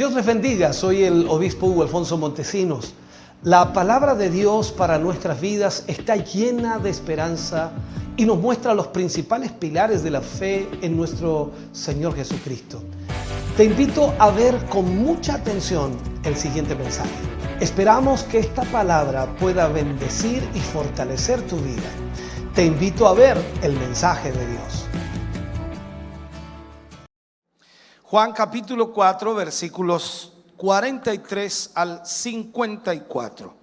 Dios les bendiga, soy el obispo Hugo Alfonso Montesinos. La palabra de Dios para nuestras vidas está llena de esperanza y nos muestra los principales pilares de la fe en nuestro Señor Jesucristo. Te invito a ver con mucha atención el siguiente mensaje. Esperamos que esta palabra pueda bendecir y fortalecer tu vida. Te invito a ver el mensaje de Dios. Juan capítulo 4, versículos 43 al 54.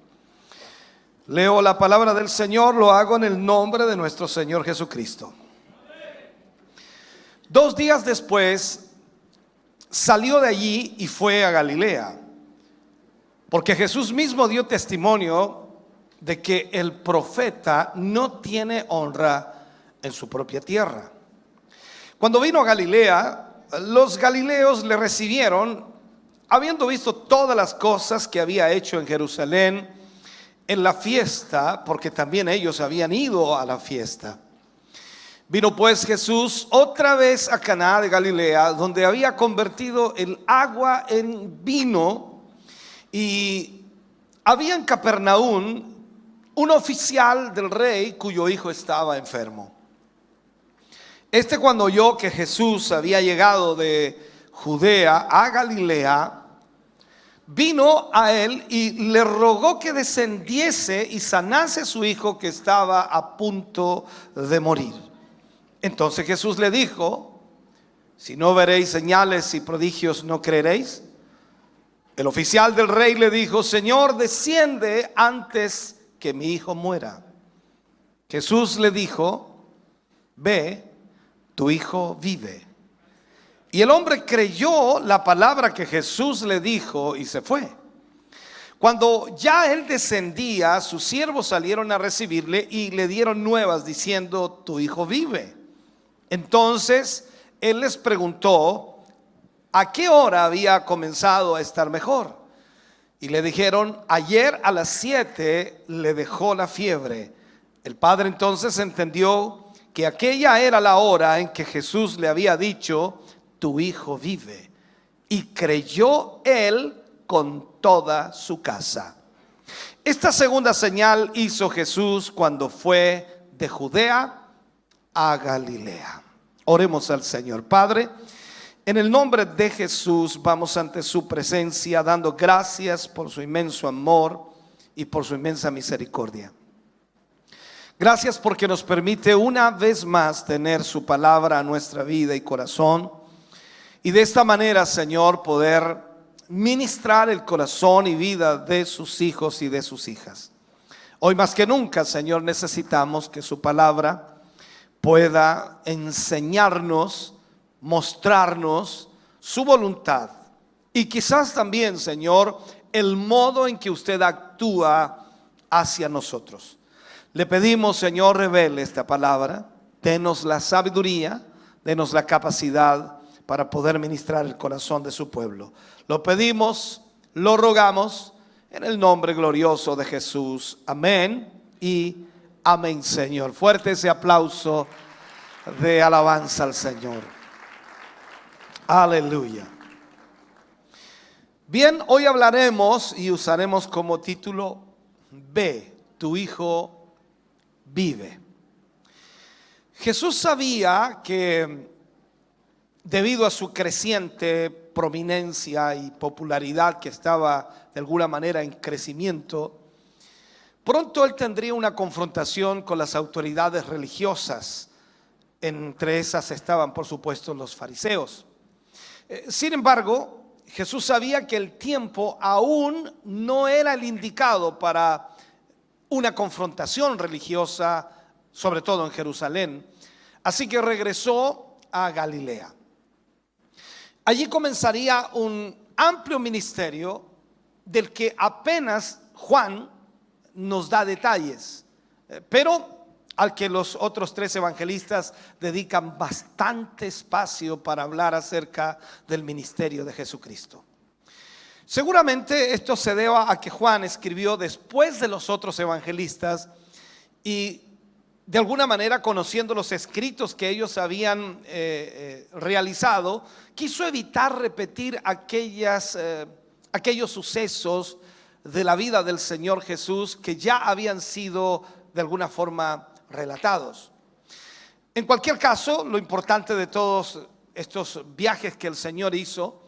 Leo la palabra del Señor, lo hago en el nombre de nuestro Señor Jesucristo. 2 días después salió de allí y fue a Galilea, porque Jesús mismo dio testimonio de que el profeta no tiene honra en su propia tierra. Cuando vino a Galilea, los galileos le recibieron, habiendo visto todas las cosas que había hecho en Jerusalén en la fiesta, porque también ellos habían ido a la fiesta. Vino pues Jesús otra vez a Caná de Galilea, donde había convertido el agua en vino, y había en Capernaum un oficial del rey cuyo hijo estaba enfermo. Cuando oyó que Jesús había llegado de Judea a Galilea, vino a él y le rogó que descendiese y sanase a su hijo que estaba a punto de morir. Entonces Jesús le dijo: si no veréis señales y prodigios, ¿no creeréis? El oficial del rey le dijo: Señor, desciende antes que mi hijo muera. Jesús le dijo: ve, tu hijo vive. Y el hombre creyó la palabra que Jesús le dijo y se fue. Cuando ya él descendía, sus siervos salieron a recibirle y le dieron nuevas diciendo: tu hijo vive. Entonces él les preguntó a qué hora había comenzado a estar mejor. Y le dijeron: ayer a las 7 le dejó la fiebre. El padre entonces entendió que aquella era la hora en que Jesús le había dicho: tu hijo vive. Y creyó él con toda su casa. Esta segunda señal hizo Jesús cuando fue de Judea a Galilea. Oremos al Señor. Padre, en el nombre de Jesús vamos ante su presencia dando gracias por su inmenso amor y por su inmensa misericordia. Gracias porque nos permite una vez más tener su palabra a nuestra vida y corazón, y de esta manera, Señor, poder ministrar el corazón y vida de sus hijos y de sus hijas. Hoy más que nunca, Señor, necesitamos que su palabra pueda enseñarnos, mostrarnos su voluntad, y quizás también, Señor, el modo en que usted actúa hacia nosotros. Le pedimos, Señor, revele esta palabra, denos la sabiduría, denos la capacidad para poder ministrar el corazón de su pueblo. Lo pedimos, lo rogamos en el nombre glorioso de Jesús. Amén y amén, Señor. Fuerte ese aplauso de alabanza al Señor. Aleluya. Bien, hoy hablaremos y usaremos como título: ve, tu hijo vive. Jesús sabía que debido a su creciente prominencia y popularidad, que estaba de alguna manera en crecimiento, pronto él tendría una confrontación con las autoridades religiosas. Entre esas estaban, por supuesto, los fariseos. Sin embargo, Jesús sabía que el tiempo aún no era el indicado para una confrontación religiosa, sobre todo en Jerusalén. Así que regresó a Galilea. Allí comenzaría un amplio ministerio del que apenas Juan nos da detalles, pero al que los otros 3 evangelistas dedican bastante espacio para hablar acerca del ministerio de Jesucristo. Seguramente esto se deba a que Juan escribió después de los otros evangelistas, y de alguna manera, conociendo los escritos que ellos habían realizado, quiso evitar repetir aquellos sucesos de la vida del Señor Jesús que ya habían sido de alguna forma relatados. En cualquier caso, lo importante de todos estos viajes que el Señor hizo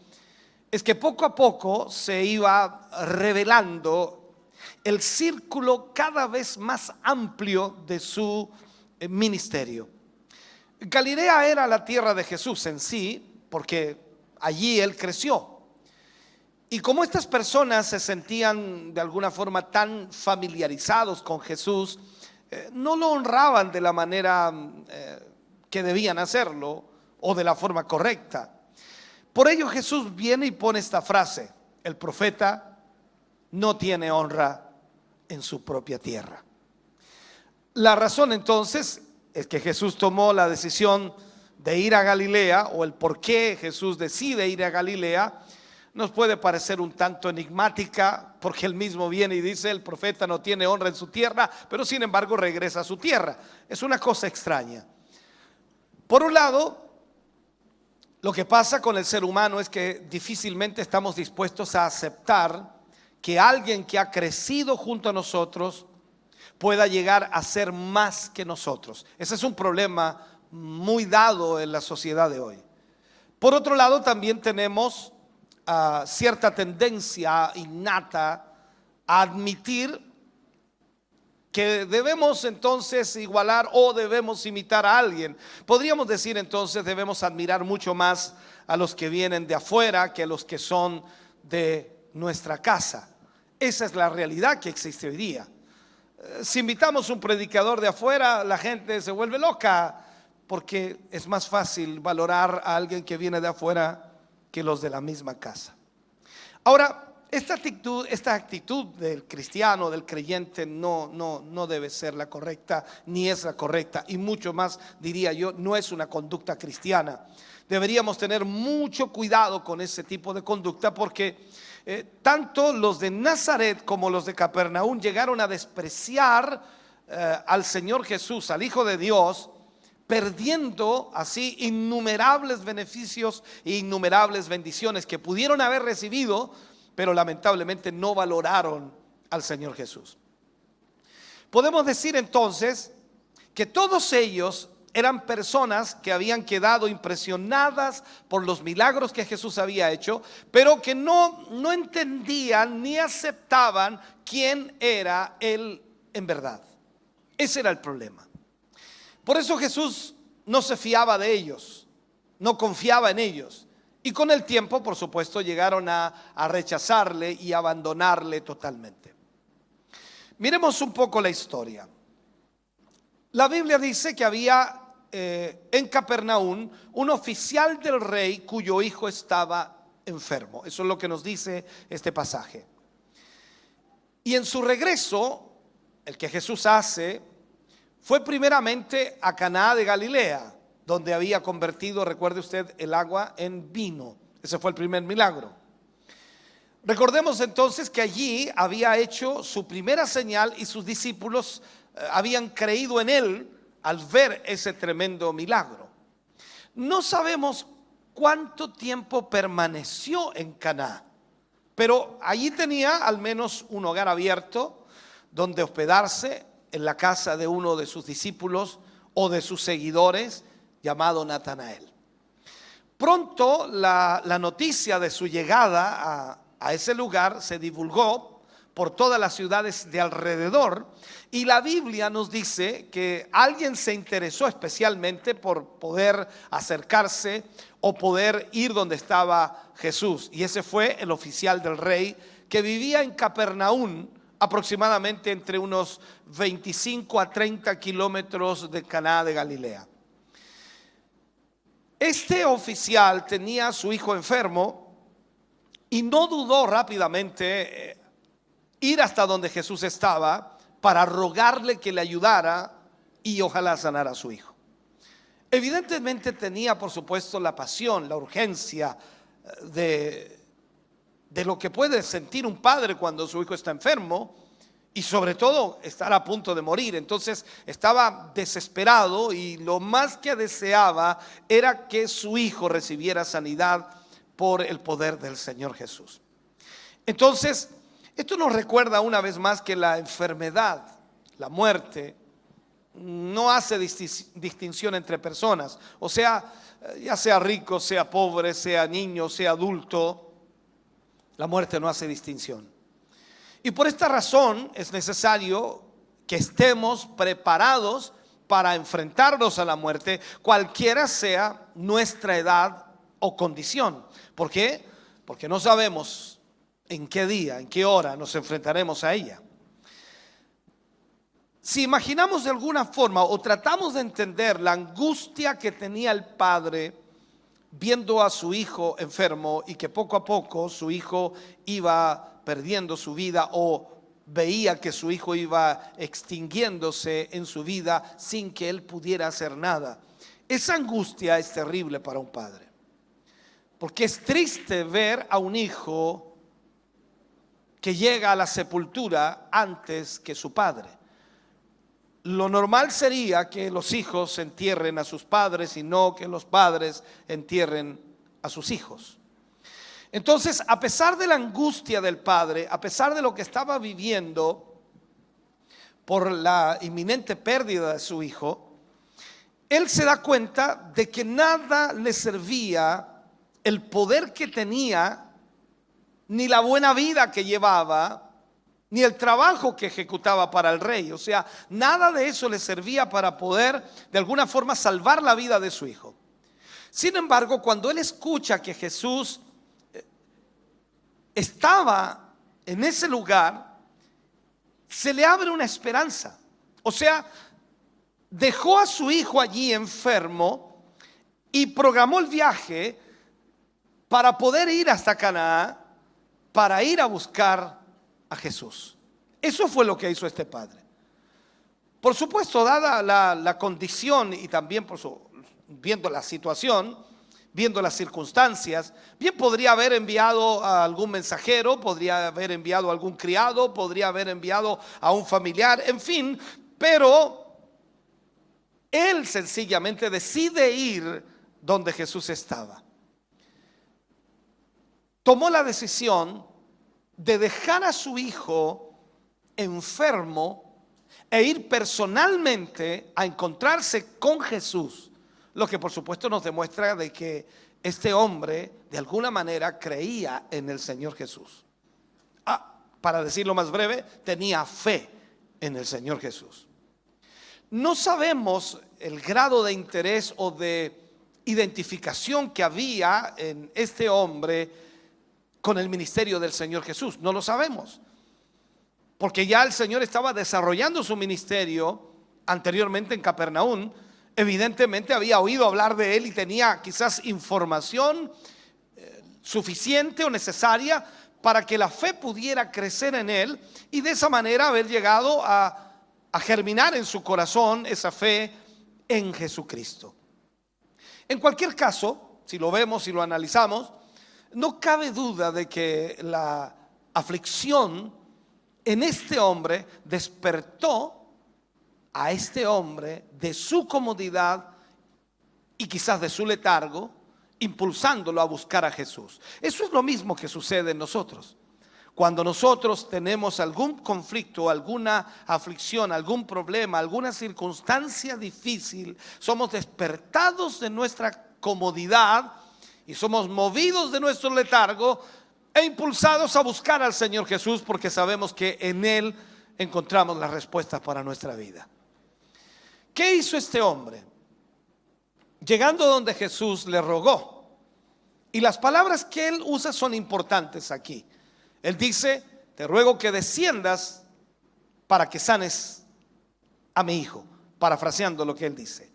es que poco a poco se iba revelando el círculo cada vez más amplio de su ministerio. Galilea era la tierra de Jesús en sí, porque allí él creció. Y como estas personas se sentían de alguna forma tan familiarizados con Jesús, no lo honraban de la manera que debían hacerlo o de la forma correcta. Por ello Jesús viene y pone esta frase: el profeta no tiene honra en su propia tierra. La razón entonces es que Jesús tomó la decisión de ir a Galilea, o el por qué Jesús decide ir a Galilea nos puede parecer un tanto enigmática, porque él mismo viene y dice: el profeta no tiene honra en su tierra, pero sin embargo regresa a su tierra. Es una cosa extraña. Por un lado, lo que pasa con el ser humano es que difícilmente estamos dispuestos a aceptar que alguien que ha crecido junto a nosotros pueda llegar a ser más que nosotros. Ese es un problema muy dado en la sociedad de hoy. Por otro lado, también tenemos cierta tendencia innata a admitir que debemos entonces igualar o debemos imitar a alguien. Podríamos decir entonces debemos admirar mucho más a los que vienen de afuera que a los que son de nuestra casa. Esa es la realidad que existe hoy día. Si invitamos un predicador de afuera, la gente se vuelve loca, porque es más fácil valorar a alguien que viene de afuera que los de la misma casa. Ahora, esta actitud del cristiano, del creyente, no debe ser la correcta, ni es la correcta, y mucho más, diría yo, no es una conducta cristiana. Deberíamos tener mucho cuidado con ese tipo de conducta, porque tanto los de Nazaret como los de Capernaum llegaron a despreciar al Señor Jesús, al Hijo de Dios, perdiendo así innumerables beneficios e innumerables bendiciones que pudieron haber recibido, pero lamentablemente no valoraron al Señor Jesús. Podemos decir entonces que todos ellos eran personas que habían quedado impresionadas por los milagros que Jesús había hecho, pero que no entendían ni aceptaban quién era Él en verdad. Ese era el problema. Por eso Jesús no se fiaba de ellos, no confiaba en ellos. Y con el tiempo, por supuesto, llegaron a rechazarle y abandonarle totalmente. Miremos un poco la historia. La Biblia dice que había en Capernaum un oficial del rey cuyo hijo estaba enfermo. Eso es lo que nos dice este pasaje. Y en su regreso, el que Jesús hace, fue primeramente a Caná de Galilea, donde había convertido, recuerde usted, el agua en vino. Ese fue el primer milagro. Recordemos entonces que allí había hecho su primera señal y sus discípulos habían creído en él al ver ese tremendo milagro. No sabemos cuánto tiempo permaneció en Caná, pero allí tenía al menos un hogar abierto donde hospedarse, en la casa de uno de sus discípulos o de sus seguidores, llamado Natanael. Pronto la noticia de su llegada a ese lugar se divulgó por todas las ciudades de alrededor, y la Biblia nos dice que alguien se interesó especialmente por poder acercarse o poder ir donde estaba Jesús, y ese fue el oficial del rey que vivía en Capernaum, aproximadamente entre unos 25 a 30 kilómetros de Caná de Galilea. Este oficial tenía a su hijo enfermo y no dudó rápidamente ir hasta donde Jesús estaba para rogarle que le ayudara y ojalá sanara a su hijo. Evidentemente tenía, por supuesto, la pasión, la urgencia de lo que puede sentir un padre cuando su hijo está enfermo, y sobre todo estar a punto de morir. Entonces estaba desesperado y lo más que deseaba era que su hijo recibiera sanidad por el poder del Señor Jesús. Entonces, esto nos recuerda una vez más que la enfermedad, la muerte, no hace distinción entre personas. O sea, ya sea rico, sea pobre, sea niño, sea adulto, la muerte no hace distinción. Y por esta razón es necesario que estemos preparados para enfrentarnos a la muerte, cualquiera sea nuestra edad o condición. ¿Por qué? Porque no sabemos en qué día, en qué hora nos enfrentaremos a ella. Si imaginamos de alguna forma o tratamos de entender la angustia que tenía el padre viendo a su hijo enfermo y que poco a poco su hijo iba perdiendo su vida o veía que su hijo iba extinguiéndose en su vida sin que él pudiera hacer nada. Esa angustia es terrible para un padre, porque es triste ver a un hijo que llega a la sepultura antes que su padre. Lo normal sería que los hijos entierren a sus padres y no que los padres entierren a sus hijos. Entonces, a pesar de la angustia del padre, a pesar de lo que estaba viviendo por la inminente pérdida de su hijo, él se da cuenta de que nada le servía el poder que tenía, ni la buena vida que llevaba, ni el trabajo que ejecutaba para el rey. O sea, nada de eso le servía para poder de alguna forma salvar la vida de su hijo. Sin embargo, cuando él escucha que Jesús estaba en ese lugar, se le abre una esperanza. O sea, dejó a su hijo allí enfermo y programó el viaje para poder ir hasta Canaán, para ir a buscar a Jesús. Eso fue lo que hizo este padre. Por supuesto, dada la condición y también viendo la situación, viendo las circunstancias, bien podría haber enviado a algún mensajero, podría haber enviado a algún criado, podría haber enviado a un familiar, en fin, pero él sencillamente decide ir donde Jesús estaba. Tomó la decisión de dejar a su hijo enfermo e ir personalmente a encontrarse con Jesús. Lo que por supuesto nos demuestra de que este hombre de alguna manera creía en el Señor Jesús. Para decirlo más breve, tenía fe en el Señor Jesús. No sabemos el grado de interés o de identificación que había en este hombre con el ministerio del Señor Jesús. No lo sabemos, porque ya el Señor estaba desarrollando su ministerio anteriormente en Capernaum. Evidentemente había oído hablar de él y tenía quizás información suficiente o necesaria para que la fe pudiera crecer en él y de esa manera haber llegado a germinar en su corazón esa fe en Jesucristo. En cualquier caso, si lo vemos y lo analizamos, no cabe duda de que la aflicción en este hombre despertó a este hombre de su comodidad y quizás de su letargo, impulsándolo a buscar a Jesús. Eso es lo mismo que sucede en nosotros. Cuando nosotros tenemos algún conflicto, alguna aflicción, algún problema, alguna circunstancia difícil, somos despertados de nuestra comodidad y somos movidos de nuestro letargo e impulsados a buscar al Señor Jesús, porque sabemos que en Él encontramos las respuestas para nuestra vida. ¿Qué hizo este hombre? Llegando donde Jesús le rogó. Y las palabras que él usa son importantes aquí. Él dice: te ruego que desciendas para que sanes a mi hijo. Parafraseando lo que él dice.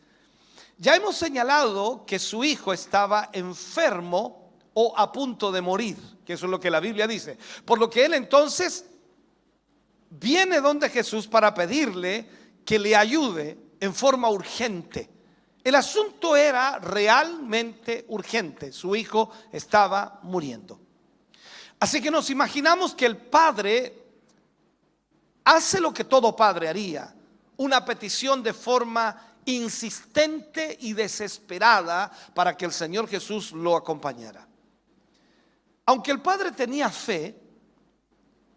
Ya hemos señalado que su hijo estaba enfermo o a punto de morir, que eso es lo que la Biblia dice. Por lo que él entonces viene donde Jesús para pedirle que le ayude en forma urgente. El asunto era realmente urgente. Su hijo estaba muriendo. Así que nos imaginamos que el padre hace lo que todo padre haría, una petición de forma insistente y desesperada para que el Señor Jesús lo acompañara. Aunque el padre tenía fe,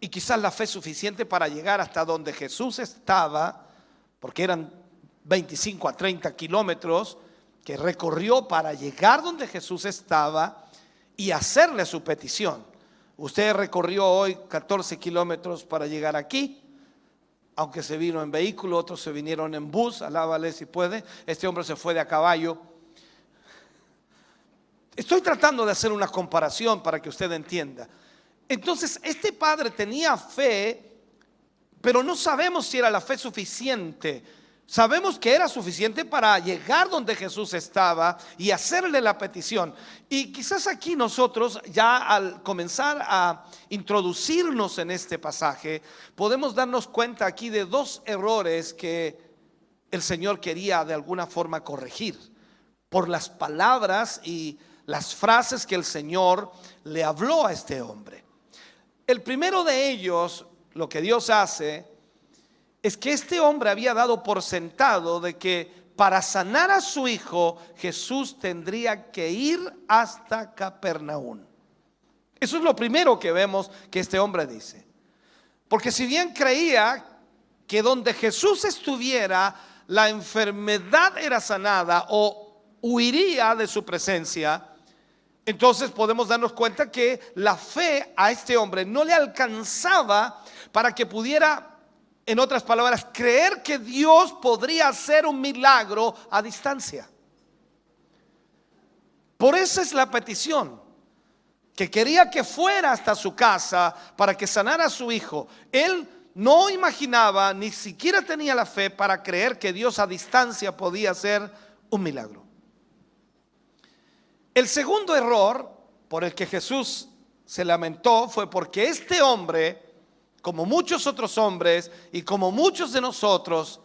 y quizás la fe suficiente para llegar hasta donde Jesús estaba, porque eran 25 a 30 kilómetros que recorrió para llegar donde Jesús estaba y hacerle su petición. Usted recorrió hoy 14 kilómetros para llegar aquí, aunque se vino en vehículo, otros se vinieron en bus, alábale si puede. Este hombre se fue de a caballo. Estoy tratando de hacer una comparación para que usted entienda. Entonces, este padre tenía fe, pero no sabemos si era la fe suficiente. Sabemos que era suficiente para llegar donde Jesús estaba y hacerle la petición. Y quizás aquí nosotros, ya al comenzar a introducirnos en este pasaje, podemos darnos cuenta aquí de dos errores que el Señor quería de alguna forma corregir por las palabras y las frases que el Señor le habló a este hombre. El primero de ellos, lo que Dios hace, es que este hombre había dado por sentado de que para sanar a su hijo Jesús tendría que ir hasta Capernaum. Eso es lo primero que vemos que este hombre dice. Porque si bien creía que donde Jesús estuviera la enfermedad era sanada o huiría de su presencia, entonces podemos darnos cuenta que la fe a este hombre no le alcanzaba para que pudiera, en otras palabras, creer que Dios podría hacer un milagro a distancia. Por eso es la petición, que quería que fuera hasta su casa para que sanara a su hijo. Él no imaginaba, ni siquiera tenía la fe para creer que Dios a distancia podía hacer un milagro. El segundo error por el que Jesús se lamentó fue porque este hombre, como muchos otros hombres y como muchos de nosotros,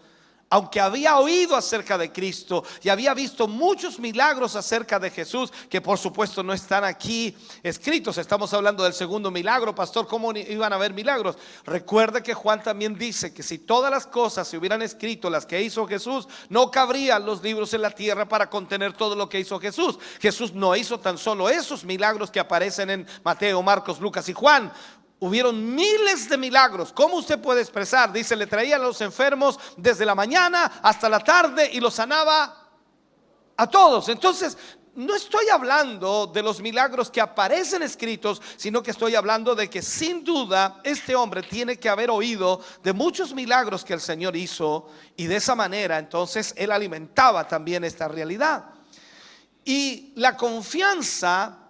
aunque había oído acerca de Cristo y había visto muchos milagros acerca de Jesús, que por supuesto no están aquí escritos. Estamos hablando del segundo milagro, pastor. ¿Cómo iban a haber milagros? Recuerde que Juan también dice que si todas las cosas se hubieran escrito, las que hizo Jesús, no cabrían los libros en la tierra para contener todo lo que hizo Jesús. Jesús no hizo tan solo esos milagros que aparecen en Mateo, Marcos, Lucas y Juan. Hubieron miles de milagros. ¿Cómo usted puede expresar? Dice, le traía a los enfermos desde la mañana hasta la tarde y los sanaba a todos. Entonces, no estoy hablando de los milagros que aparecen escritos, sino que estoy hablando de que sin duda este hombre tiene que haber oído de muchos milagros que el Señor hizo, y de esa manera entonces él alimentaba también esta realidad. Y la confianza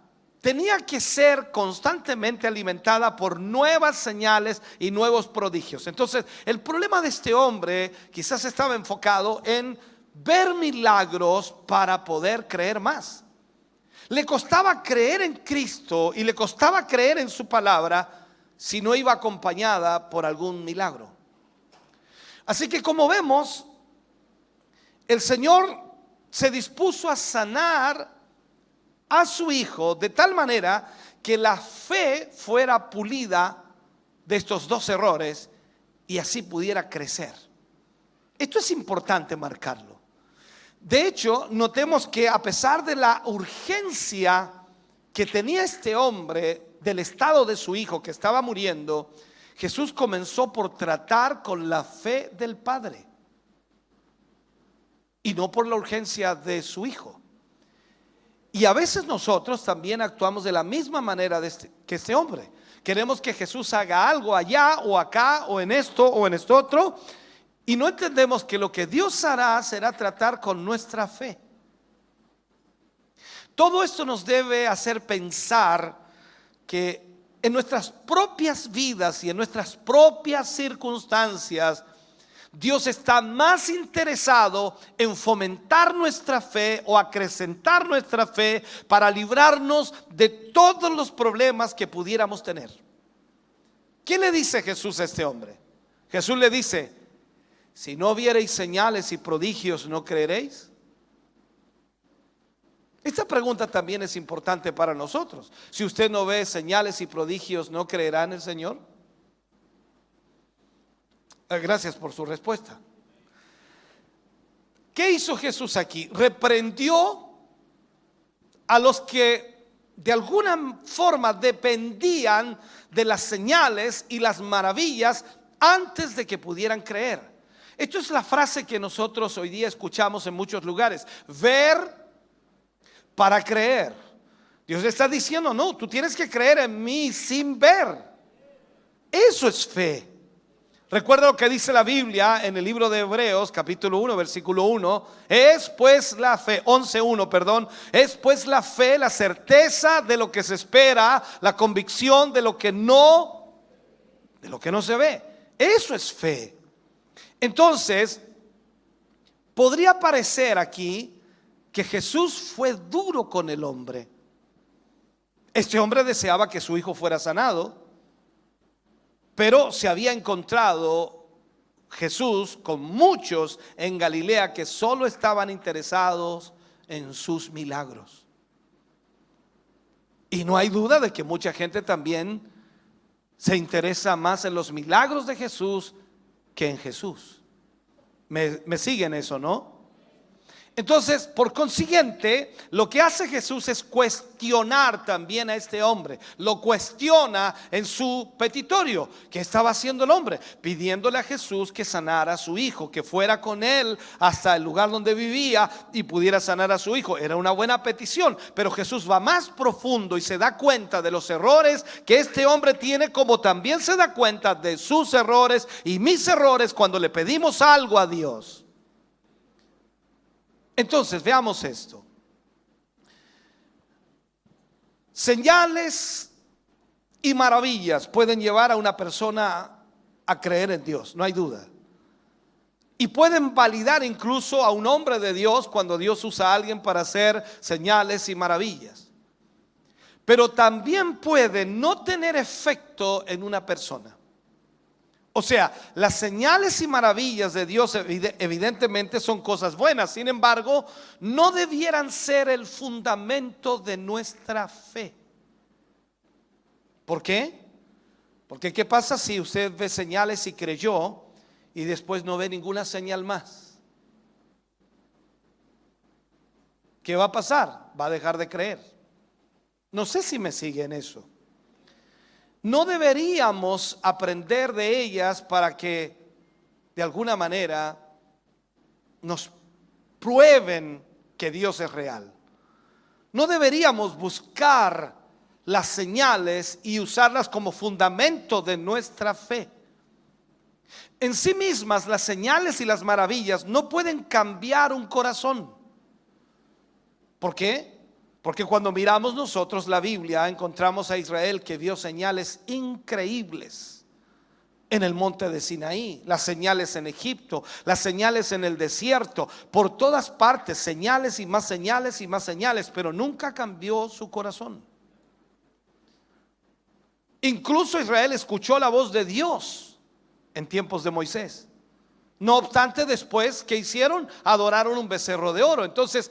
tenía que ser constantemente alimentada por nuevas señales y nuevos prodigios. Entonces, el problema de este hombre quizás estaba enfocado en ver milagros para poder creer más. Le costaba creer en Cristo y le costaba creer en su palabra si no iba acompañada por algún milagro. Así que, como vemos, el Señor se dispuso a sanar a su hijo de tal manera que la fe fuera pulida de estos dos errores y así pudiera crecer. Esto es importante marcarlo. De hecho, notemos que a pesar de la urgencia que tenía este hombre del estado de su hijo que estaba muriendo, Jesús comenzó por tratar con la fe del padre y no por la urgencia de su hijo. Y a veces nosotros también actuamos de la misma manera que este hombre. Queremos que Jesús haga algo allá o acá o en esto o en esto otro, y no entendemos que lo que Dios hará será tratar con nuestra fe. Todo esto nos debe hacer pensar que en nuestras propias vidas y en nuestras propias circunstancias, Dios está más interesado en fomentar nuestra fe o acrecentar nuestra fe para librarnos de todos los problemas que pudiéramos tener. ¿Qué le dice Jesús a este hombre? Jesús le dice, si no viereis señales y prodigios, ¿no creeréis? Esta pregunta también es importante para nosotros. Si usted no ve señales y prodigios, ¿no creerá en el Señor? Gracias por su respuesta. ¿Qué hizo Jesús aquí? Reprendió a los que de alguna forma dependían de las señales y las maravillas antes de que pudieran creer. Esto es la frase que nosotros hoy día escuchamos en muchos lugares: ver para creer. Dios le está diciendo: no, tú tienes que creer en mí sin ver. Eso es fe. Recuerda lo que dice la Biblia en el libro de Hebreos capítulo 1 versículo 1. Es pues la fe, 11:1, perdón. Es pues la fe, la certeza de lo que se espera, la convicción de lo que no se ve. Eso es fe. Entonces, podría parecer aquí que Jesús fue duro con el hombre. Este hombre deseaba que su hijo fuera sanado, pero se había encontrado Jesús con muchos en Galilea que solo estaban interesados en sus milagros. Y no hay duda de que mucha gente también se interesa más en los milagros de Jesús que en Jesús. ¿Me siguen eso, no? Entonces, por consiguiente, lo que hace Jesús es cuestionar también a este hombre. Lo cuestiona en su petitorio. ¿Qué estaba haciendo el hombre? Pidiéndole a Jesús que sanara a su hijo, que fuera con él hasta el lugar donde vivía y pudiera sanar a su hijo. Era una buena petición, pero Jesús va más profundo y se da cuenta de los errores que este hombre tiene, como también se da cuenta de sus errores y mis errores cuando le pedimos algo a Dios. Entonces, veamos esto. Señales y maravillas pueden llevar a una persona a creer en Dios, no hay duda. Y pueden validar incluso a un hombre de Dios cuando Dios usa a alguien para hacer señales y maravillas. Pero también pueden no tener efecto en una persona. O sea, las señales y maravillas de Dios evidentemente son cosas buenas. Sin embargo, no debieran ser el fundamento de nuestra fe. ¿Por qué? Porque ¿qué pasa si usted ve señales y creyó y después no ve ninguna señal más? ¿Qué va a pasar? Va a dejar de creer. No sé si me sigue en eso. No deberíamos aprender de ellas para que de alguna manera nos prueben que Dios es real. No deberíamos buscar las señales y usarlas como fundamento de nuestra fe. En sí mismas, las señales y las maravillas no pueden cambiar un corazón. ¿Por qué? Porque cuando miramos nosotros la Biblia, encontramos a Israel que vio señales increíbles en el monte de Sinaí, las señales en Egipto, las señales en el desierto, por todas partes, señales y más señales y más señales, pero nunca cambió su corazón. Incluso Israel escuchó la voz de Dios en tiempos de Moisés. No obstante, después, ¿qué hicieron? Adoraron un becerro de oro. Entonces,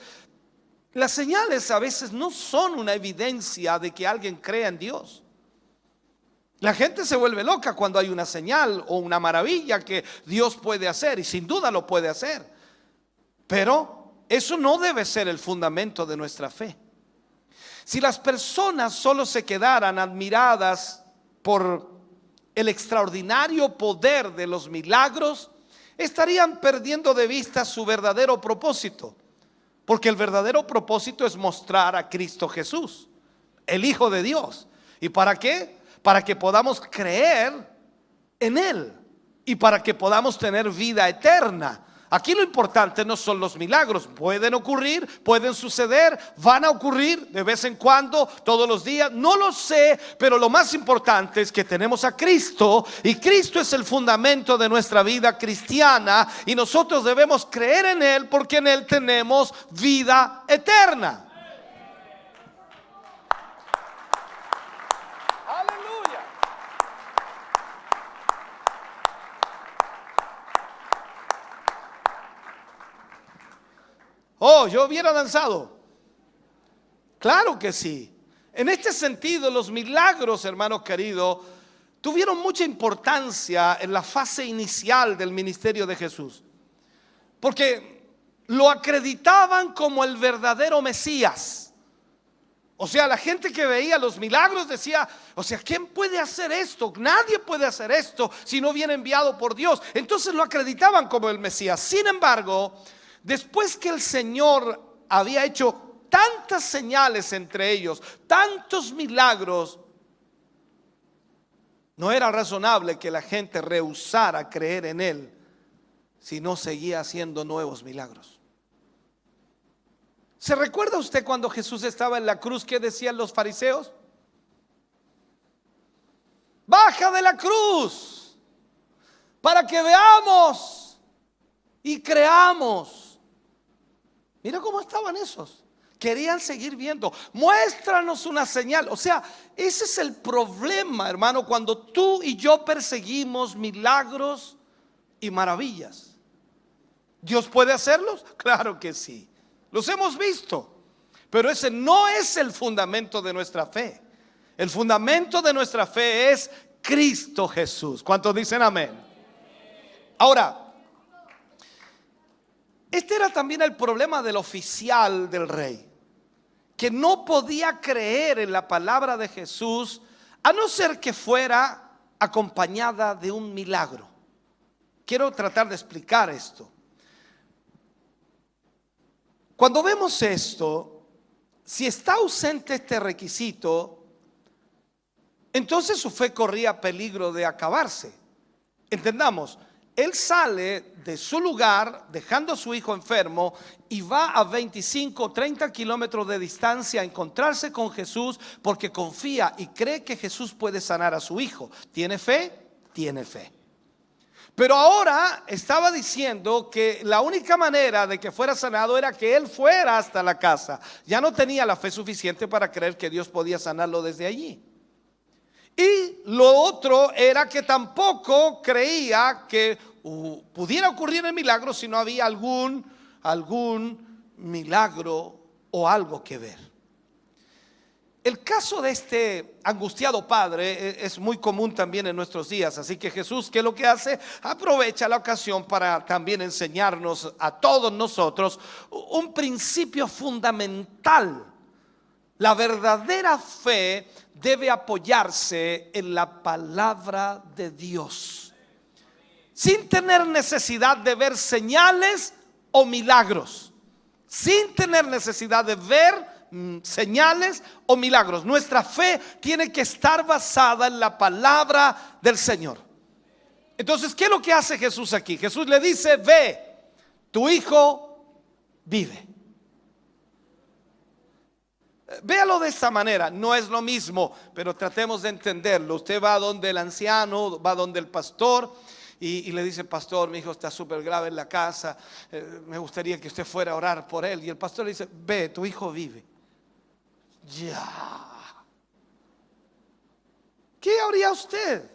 las señales a veces no son una evidencia de que alguien crea en Dios. La gente se vuelve loca cuando hay una señal o una maravilla que Dios puede hacer, y sin duda lo puede hacer. Pero eso no debe ser el fundamento de nuestra fe. Si las personas solo se quedaran admiradas por el extraordinario poder de los milagros, estarían perdiendo de vista su verdadero propósito. Porque el verdadero propósito es mostrar a Cristo Jesús, el Hijo de Dios. ¿Y para qué? Para que podamos creer en Él y para que podamos tener vida eterna. Aquí lo importante no son los milagros. Pueden ocurrir, pueden suceder, van a ocurrir de vez en cuando, todos los días, no lo sé. Pero lo más importante es que tenemos a Cristo, y Cristo es el fundamento de nuestra vida cristiana, y nosotros debemos creer en Él porque en Él tenemos vida eterna. Oh, yo hubiera danzado. Claro que sí. En este sentido, los milagros, hermano querido, tuvieron mucha importancia en la fase inicial del ministerio de Jesús, porque lo acreditaban como el verdadero Mesías. O sea, la gente que veía los milagros decía, o sea, ¿quién puede hacer esto? Nadie puede hacer esto si no viene enviado por Dios. Entonces lo acreditaban como el Mesías. Sin embargo, después que el Señor había hecho tantas señales entre ellos, tantos milagros, no era razonable que la gente rehusara creer en Él si no seguía haciendo nuevos milagros. ¿Se recuerda usted cuando Jesús estaba en la cruz, qué decían los fariseos? Baja de la cruz para que veamos y creamos. Mira cómo estaban esos. Querían seguir viendo. Muéstranos una señal. O sea, ese es el problema, hermano, cuando tú y yo perseguimos milagros y maravillas. ¿Dios puede hacerlos? Claro que sí. Los hemos visto. Pero ese no es el fundamento de nuestra fe. El fundamento de nuestra fe es Cristo Jesús. ¿Cuántos dicen amén? Ahora, este era también el problema del oficial del rey, que no podía creer en la palabra de Jesús a no ser que fuera acompañada de un milagro. Quiero tratar de explicar esto. Cuando vemos esto, si está ausente este requisito, entonces su fe corría peligro de acabarse. Entendamos, él sale de su lugar dejando a su hijo enfermo y va a 25 o 30 kilómetros de distancia a encontrarse con Jesús porque confía y cree que Jesús puede sanar a su hijo. ¿Tiene fe? Tiene fe. Pero ahora estaba diciendo que la única manera de que fuera sanado era que él fuera hasta la casa. Ya no tenía la fe suficiente para creer que Dios podía sanarlo desde allí. Y lo otro era que tampoco creía que pudiera ocurrir el milagro si no había algún milagro o algo que ver. El caso de este angustiado padre es muy común también en nuestros días. Así que Jesús, ¿qué es lo que hace? Aprovecha la ocasión para también enseñarnos a todos nosotros un principio fundamental. La verdadera fe debe apoyarse en la palabra de Dios, sin tener necesidad de ver señales o milagros, sin tener necesidad de ver señales o milagros. Nuestra fe tiene que estar basada en la palabra del Señor. Entonces, ¿qué es lo que hace Jesús aquí? Jesús le dice: ve, tu hijo vive. Véalo de esta manera, no es lo mismo, pero tratemos de entenderlo. Usted va donde el anciano, va donde el pastor y le dice: pastor, mi hijo está súper grave en la casa, me gustaría que usted fuera a orar por él. Y el pastor le dice: ve, tu hijo vive. Ya. ¿Qué haría usted?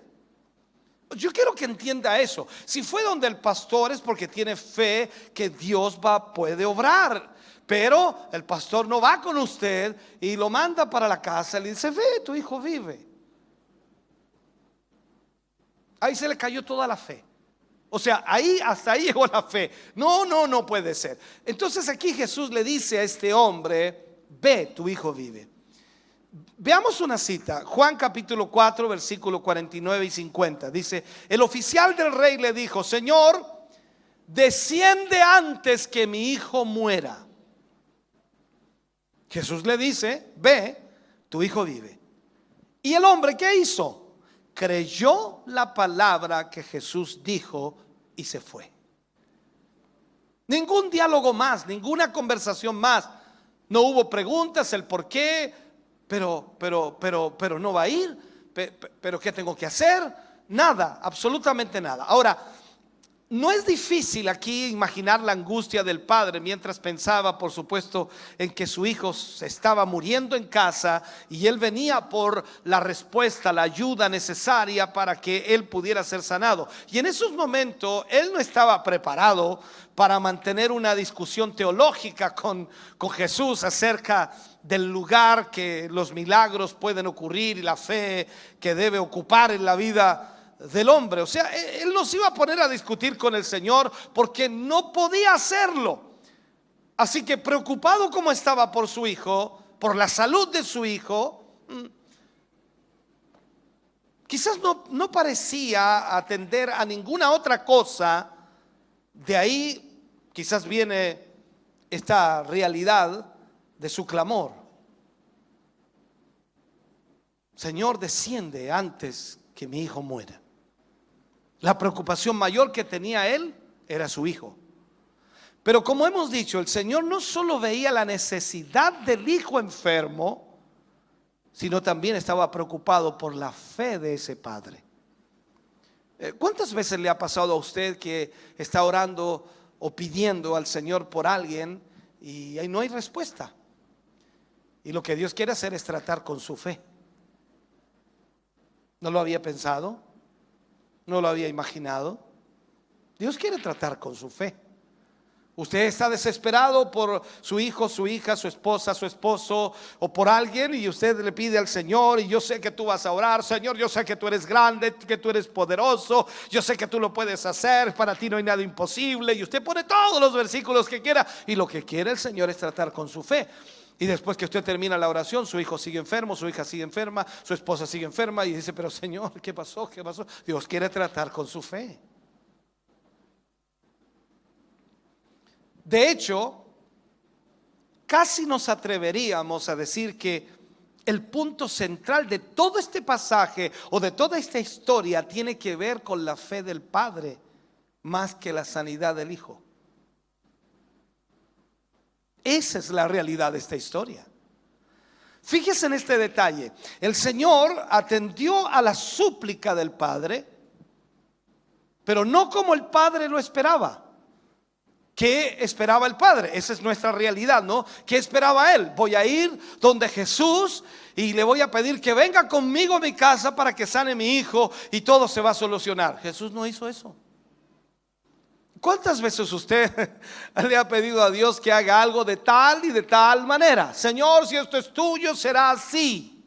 Yo quiero que entienda eso. Si fue donde el pastor es porque tiene fe que Dios puede obrar. Pero el pastor no va con usted y lo manda para la casa y le dice: ve, tu hijo vive. Ahí se le cayó toda la fe. O sea, hasta ahí llegó la fe. No puede ser. Entonces aquí Jesús le dice a este hombre: ve, tu hijo vive. Veamos una cita, Juan capítulo 4, versículo 49 y 50. Dice: el oficial del rey le dijo: Señor, desciende antes que mi hijo muera. Jesús le dice: ve, tu hijo vive. ¿Y el hombre qué hizo? Creyó la palabra que Jesús dijo y se fue. Ningún diálogo más, ninguna conversación más. No hubo preguntas, el por qué, pero no va a ir, pero ¿qué tengo que hacer? Nada, absolutamente nada. Ahora, No es difícil aquí imaginar la angustia del padre mientras pensaba, por supuesto, en que su hijo se estaba muriendo en casa y él venía por la respuesta, la ayuda necesaria para que él pudiera ser sanado. Y en esos momentos él no estaba preparado para mantener una discusión teológica con Jesús acerca del lugar que los milagros pueden ocurrir y la fe que debe ocupar en la vida del hombre. O sea, él no se iba a poner a discutir con el Señor porque no podía hacerlo. Así que preocupado como estaba por su hijo, por la salud de su hijo, quizás no parecía atender a ninguna otra cosa. De ahí quizás viene esta realidad de su clamor: Señor, desciende antes que mi hijo muera. La preocupación mayor que tenía él era su hijo. Pero como hemos dicho, el Señor no solo veía la necesidad del hijo enfermo, sino también estaba preocupado por la fe de ese padre. ¿Cuántas veces le ha pasado a usted que está orando o pidiendo al Señor por alguien y ahí no hay respuesta? Y lo que Dios quiere hacer es tratar con su fe. ¿No lo había pensado? ¿No lo había imaginado? Dios quiere tratar con su fe. Usted está desesperado por su hijo, su hija, su esposa, su esposo o por alguien, y usted le pide al Señor: y yo sé que tú vas a orar, Señor, yo sé que tú eres grande, que tú eres poderoso, yo sé que tú lo puedes hacer, para ti no hay nada imposible, y usted pone todos los versículos que quiera, y lo que quiere el Señor es tratar con su fe. Y después que usted termina la oración, su hijo sigue enfermo, su hija sigue enferma, su esposa sigue enferma, y dice: pero Señor, ¿qué pasó? ¿Qué pasó? Dios quiere tratar con su fe. De hecho, casi nos atreveríamos a decir que el punto central de todo este pasaje o de toda esta historia tiene que ver con la fe del padre más que la sanidad del hijo. Esa es la realidad de esta historia. Fíjese en este detalle: el Señor atendió a la súplica del padre, pero no como el padre lo esperaba. ¿Qué esperaba el padre? Esa es nuestra realidad, ¿no? ¿Qué esperaba él? Voy a ir donde Jesús y le voy a pedir que venga conmigo a mi casa para que sane mi hijo y todo se va a solucionar. Jesús no hizo eso. ¿Cuántas veces usted le ha pedido a Dios que haga algo de tal y de tal manera? Señor, si esto es tuyo, será así.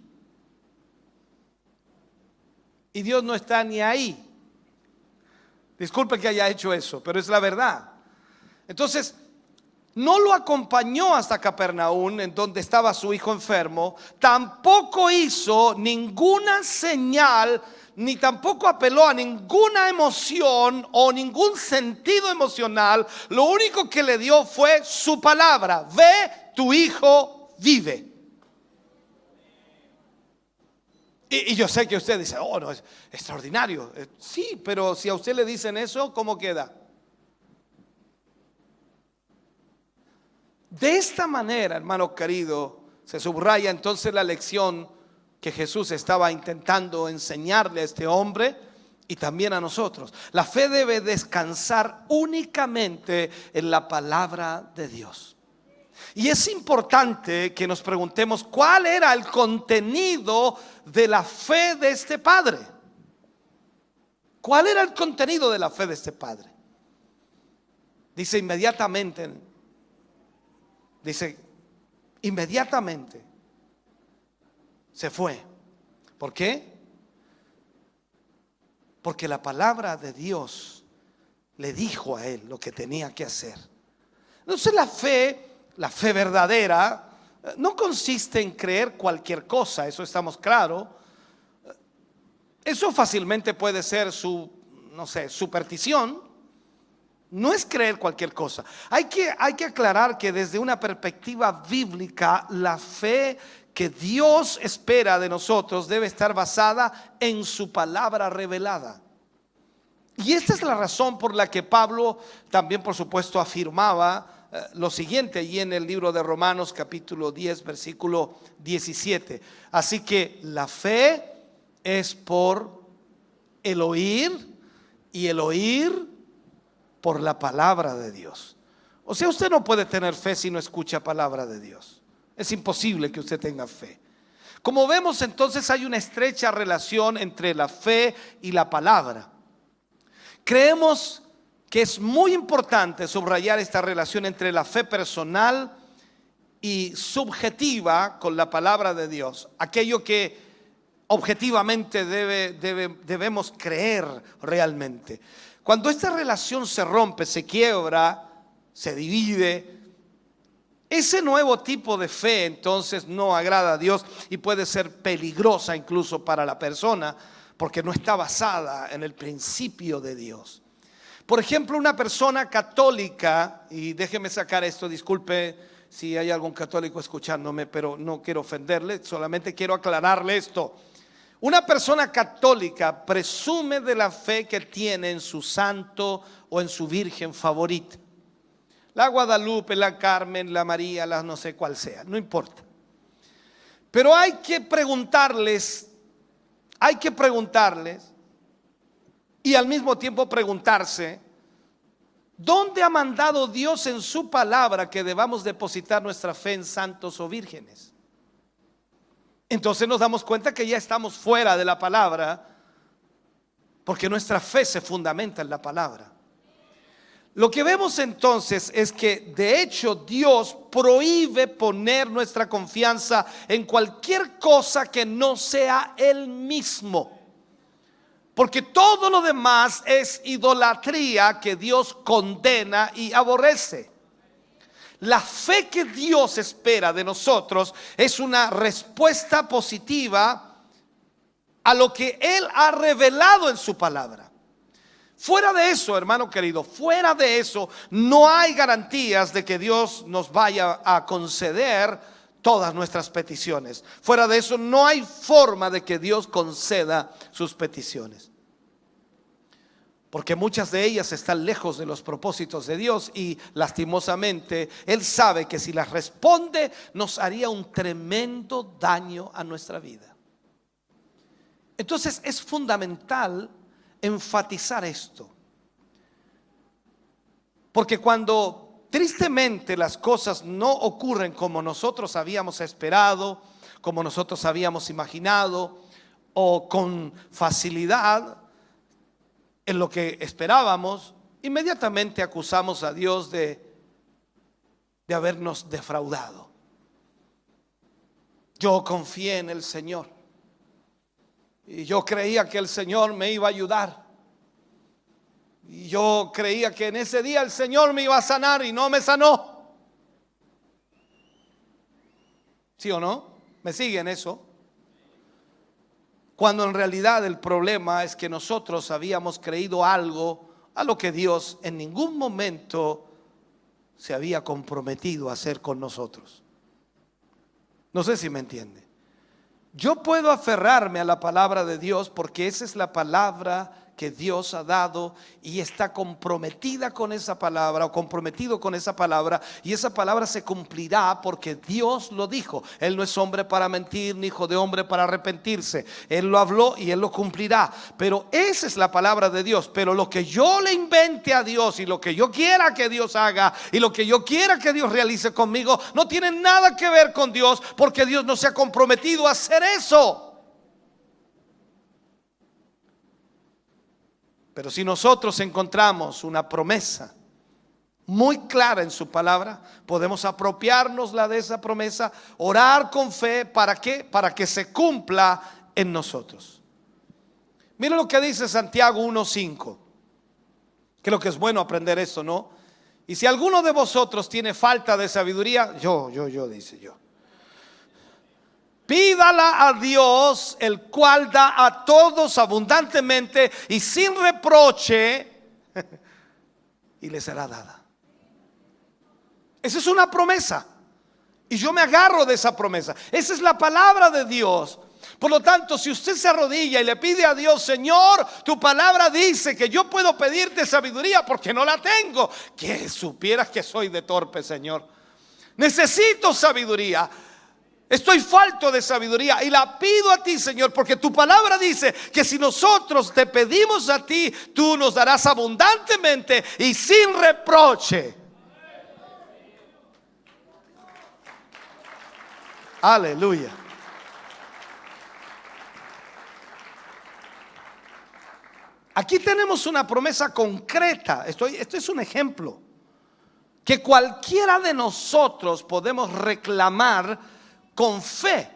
Y Dios no está ni ahí. Disculpe que haya hecho eso, pero es la verdad. Entonces, no lo acompañó hasta Capernaum, en donde estaba su hijo enfermo. Tampoco hizo ninguna señal, ni tampoco apeló a ninguna emoción o ningún sentido emocional. Lo único que le dio fue su palabra: ve, tu hijo vive. Y yo sé que usted dice: oh, no, es extraordinario. Sí, pero si a usted le dicen eso, ¿cómo queda? De esta manera, hermano querido, se subraya entonces la lección que Jesús estaba intentando enseñarle a este hombre y también a nosotros. La fe debe descansar únicamente en la palabra de Dios. Y es importante que nos preguntemos cuál era el contenido de la fe de este padre. ¿Cuál era el contenido de la fe de este padre? Dice inmediatamente se fue. ¿Por qué? Porque la palabra de Dios le dijo a él lo que tenía que hacer. Entonces la fe verdadera no consiste en creer cualquier cosa, eso estamos claros. Eso fácilmente puede ser superstición. No es creer cualquier cosa. Hay que aclarar que desde una perspectiva bíblica, la fe que Dios espera de nosotros debe estar basada en su palabra revelada. Y esta es la razón por la que Pablo también, por supuesto, afirmaba lo siguiente allí en el libro de Romanos capítulo 10 versículo 17. Así que la fe es por el oír, y el oír por la palabra de Dios. O sea, usted no puede tener fe si no escucha palabra de Dios. Es imposible que usted tenga fe. Como vemos, entonces hay una estrecha relación entre la fe y la palabra. Creemos que es muy importante subrayar esta relación entre la fe personal y subjetiva con la palabra de Dios. Aquello que objetivamente debemos creer realmente. Cuando esta relación se rompe, se quiebra, se divide, ese nuevo tipo de fe entonces no agrada a Dios y puede ser peligrosa incluso para la persona, porque no está basada en el principio de Dios. Por ejemplo, una persona católica, y déjeme sacar esto, disculpe si hay algún católico escuchándome, pero no quiero ofenderle, solamente quiero aclararle esto. Una persona católica presume de la fe que tiene en su santo o en su virgen favorita. La Guadalupe, la Carmen, la María, la no sé cuál sea, no importa. Pero hay que preguntarles y al mismo tiempo preguntarse, ¿dónde ha mandado Dios en su palabra que debamos depositar nuestra fe en santos o vírgenes? Entonces nos damos cuenta que ya estamos fuera de la palabra, porque nuestra fe se fundamenta en la palabra. Lo que vemos entonces es que de hecho Dios prohíbe poner nuestra confianza en cualquier cosa que no sea Él mismo, porque todo lo demás es idolatría que Dios condena y aborrece. La fe que Dios espera de nosotros es una respuesta positiva a lo que Él ha revelado en su palabra. Fuera de eso, hermano querido, fuera de eso, no hay garantías de que Dios nos vaya a conceder todas nuestras peticiones. Fuera de eso, no hay forma de que Dios conceda sus peticiones, porque muchas de ellas están lejos de los propósitos de Dios y lastimosamente Él sabe que si las responde nos haría un tremendo daño a nuestra vida. Entonces es fundamental enfatizar esto, porque cuando tristemente las cosas no ocurren como nosotros habíamos esperado, como nosotros habíamos imaginado, o con facilidad en lo que esperábamos, inmediatamente acusamos a Dios de habernos defraudado. Yo confié en el Señor y yo creía que el Señor me iba a ayudar, y yo creía que en ese día el Señor me iba a sanar y no me sanó. ¿Sí o no? ¿Me siguen eso? Cuando en realidad el problema es que nosotros habíamos creído algo a lo que Dios en ningún momento se había comprometido a hacer con nosotros. No sé si me entiende. Yo puedo aferrarme a la palabra de Dios porque esa es la palabra que Dios ha dado y está comprometida con esa palabra o comprometido con esa palabra, y esa palabra se cumplirá porque Dios lo dijo. Él no es hombre para mentir ni hijo de hombre para arrepentirse. Él lo habló y Él lo cumplirá. Pero esa es la palabra de Dios. Pero lo que yo le invente a Dios y lo que yo quiera que Dios haga y lo que yo quiera que Dios realice conmigo no tiene nada que ver con Dios, porque Dios no se ha comprometido a hacer eso. Pero si nosotros encontramos una promesa muy clara en su palabra, podemos apropiárnosla de esa promesa, orar con fe. ¿Para qué? Para que se cumpla en nosotros. Mira lo que dice Santiago 1:5. Creo que es bueno aprender esto, ¿no? Y si alguno de vosotros tiene falta de sabiduría, dice yo, pídala a Dios, el cual da a todos abundantemente y sin reproche, y le será dada. Esa es una promesa, y yo me agarro de esa promesa. Esa es la palabra de Dios. Por lo tanto, si usted se arrodilla y le pide a Dios: Señor, tu palabra dice que yo puedo pedirte sabiduría porque no la tengo. Que supieras que soy de torpe, Señor. Necesito sabiduría. Estoy falto de sabiduría y la pido a ti, Señor, porque tu palabra dice que si nosotros te pedimos a ti, tú nos darás abundantemente y sin reproche. Aleluya. Aquí tenemos una promesa concreta. Esto es un ejemplo que cualquiera de nosotros podemos reclamar con fe,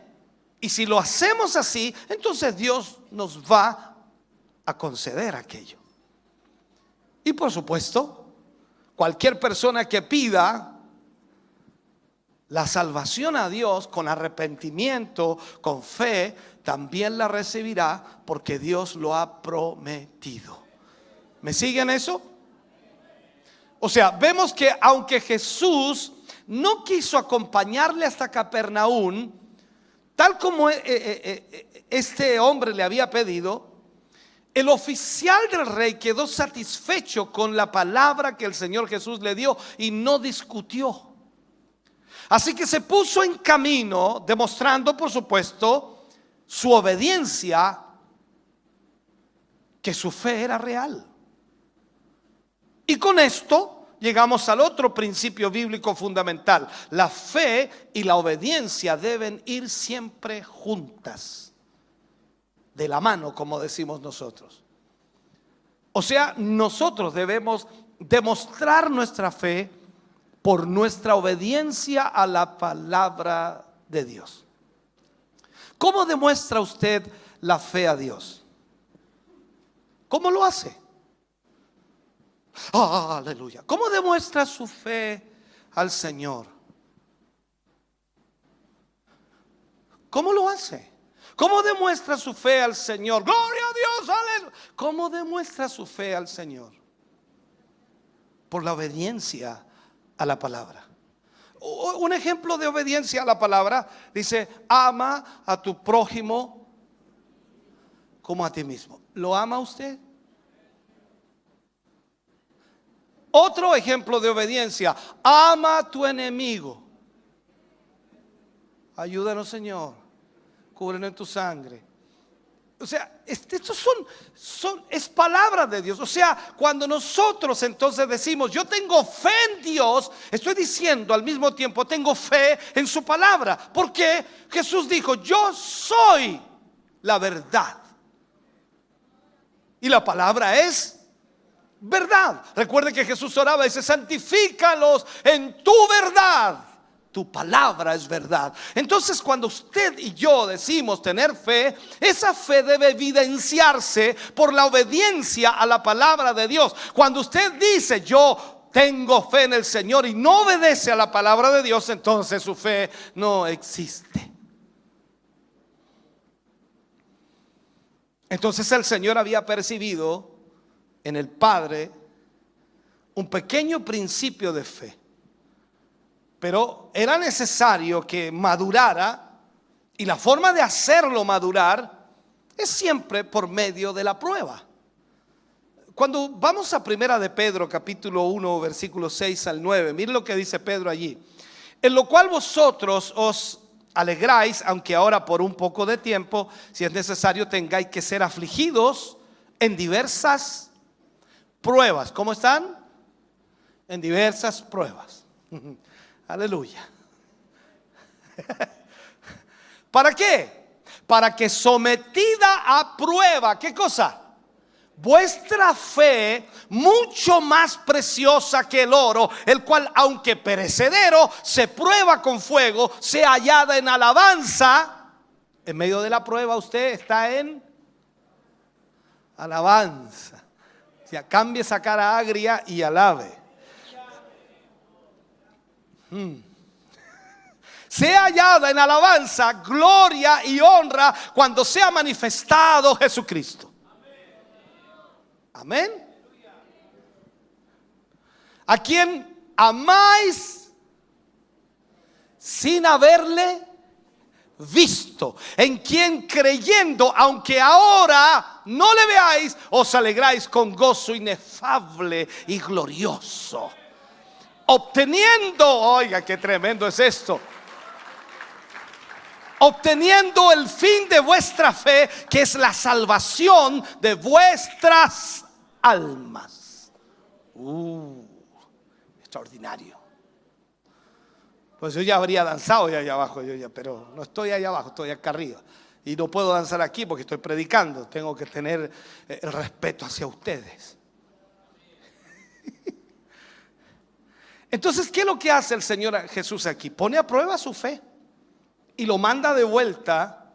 y si lo hacemos así, entonces Dios nos va a conceder aquello. Y por supuesto, cualquier persona que pida la salvación a Dios con arrepentimiento, con fe, también la recibirá, porque Dios lo ha prometido. ¿Me siguen eso? O sea, vemos que aunque Jesús no quiso acompañarle hasta Capernaum, tal como este hombre le había pedido, el oficial del rey quedó satisfecho con la palabra que el Señor Jesús le dio y no discutió. Así que se puso en camino, demostrando, por supuesto, su obediencia, que su fe era real. Y con esto llegamos al otro principio bíblico fundamental. La fe y la obediencia deben ir siempre juntas, de la mano, como decimos nosotros. O sea, nosotros debemos demostrar nuestra fe por nuestra obediencia a la palabra de Dios. ¿Cómo demuestra usted la fe a Dios? ¿Cómo lo hace? Aleluya. ¿Cómo demuestra su fe al Señor? ¿Cómo lo hace? ¿Cómo demuestra su fe al Señor? Gloria a Dios, aleluya. ¿Cómo demuestra su fe al Señor? Por la obediencia a la palabra. Un ejemplo de obediencia a la palabra dice: ama a tu prójimo como a ti mismo. ¿Lo ama usted? Otro ejemplo de obediencia: ama a tu enemigo. Ayúdanos, Señor, cúbrenos en tu sangre. O sea, estos es palabra de Dios. O sea, cuando nosotros entonces decimos yo tengo fe en Dios, estoy diciendo al mismo tiempo tengo fe en su palabra. Porque Jesús dijo: yo soy la verdad, y la palabra es verdad. Recuerde que Jesús oraba y dice: santifícalos en tu verdad, tu palabra es verdad. Entonces, cuando usted y yo decimos tener fe, esa fe debe evidenciarse por la obediencia a la palabra de Dios. Cuando usted dice yo tengo fe en el Señor y no obedece a la palabra de Dios, entonces su fe no existe. Entonces el Señor había percibido en el Padre un pequeño principio de fe, pero era necesario que madurara, y la forma de hacerlo madurar es siempre por medio de la prueba. Cuando vamos a Primera de Pedro, capítulo 1, versículos 6 al 9, miren lo que dice Pedro allí: en lo cual vosotros os alegráis, aunque ahora por un poco de tiempo, si es necesario, tengáis que ser afligidos en diversas pruebas. ¿Cómo están? En diversas pruebas. Aleluya. ¿Para qué? Para que sometida a prueba, ¿qué cosa? Vuestra fe, mucho más preciosa que el oro, el cual aunque perecedero se prueba con fuego, sea hallada en alabanza. En medio de la prueba usted está en alabanza. O sea, cambie esa cara agria y alabe. Sea hallada en alabanza, gloria y honra cuando sea manifestado Jesucristo. Amén. A quien amáis sin haberle visto, en quien creyendo, aunque ahora no le veáis, os alegráis con gozo inefable y glorioso, obteniendo, oiga, qué tremendo es esto, obteniendo el fin de vuestra fe, que es la salvación de vuestras almas. Extraordinario. Pues yo ya habría danzado ya allá abajo, pero no estoy allá abajo, estoy acá arriba. Y no puedo danzar aquí porque estoy predicando. Tengo que tener el respeto hacia ustedes. Entonces, ¿qué es lo que hace el Señor Jesús aquí? Pone a prueba su fe y lo manda de vuelta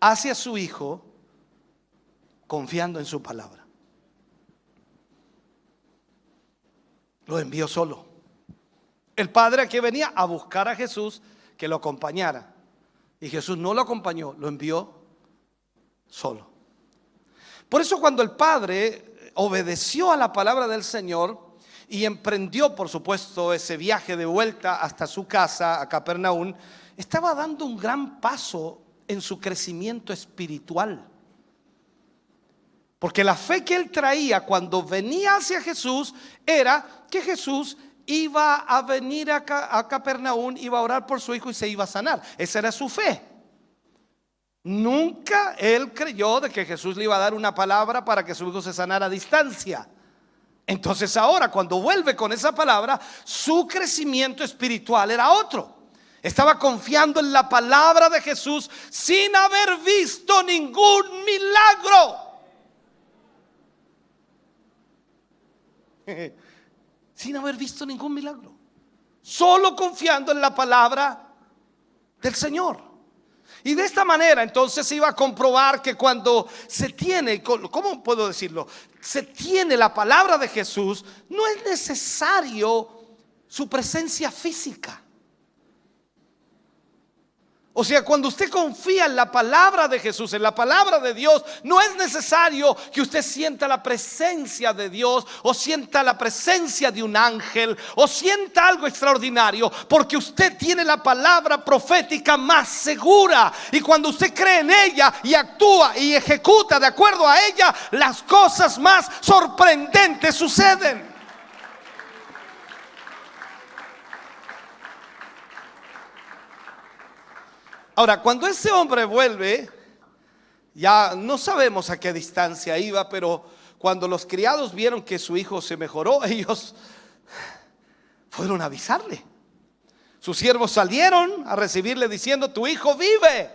hacia su Hijo, confiando en su palabra. Lo envió solo. El Padre que venía a buscar a Jesús que lo acompañara. Y Jesús no lo acompañó, lo envió solo. Por eso cuando el Padre obedeció a la palabra del Señor y emprendió, por supuesto, ese viaje de vuelta hasta su casa, a Capernaum, estaba dando un gran paso en su crecimiento espiritual. Porque la fe que él traía cuando venía hacia Jesús era que Jesús iba a venir a Capernaum, iba a orar por su hijo y se iba a sanar. Esa era su fe. Nunca él creyó de que Jesús le iba a dar una palabra para que su hijo se sanara a distancia. Entonces ahora cuando vuelve con esa palabra, su crecimiento espiritual era otro. Estaba confiando en la palabra de Jesús sin haber visto ningún milagro. Sin haber visto ningún milagro, solo confiando en la palabra del Señor. Y de esta manera entonces iba a comprobar que cuando se tiene, ¿cómo puedo decirlo? Se tiene la palabra de Jesús, no es necesario su presencia física. O sea, cuando usted confía en la palabra de Jesús, en la palabra de Dios, no es necesario que usted sienta la presencia de Dios o sienta la presencia de un ángel o sienta algo extraordinario, porque usted tiene la palabra profética más segura. Y cuando usted cree en ella y actúa y ejecuta de acuerdo a ella, las cosas más sorprendentes suceden. Ahora, cuando ese hombre vuelve, ya no sabemos a qué distancia iba, pero cuando los criados vieron que su hijo se mejoró, ellos fueron a avisarle. Sus siervos salieron a recibirle diciendo: tu hijo vive.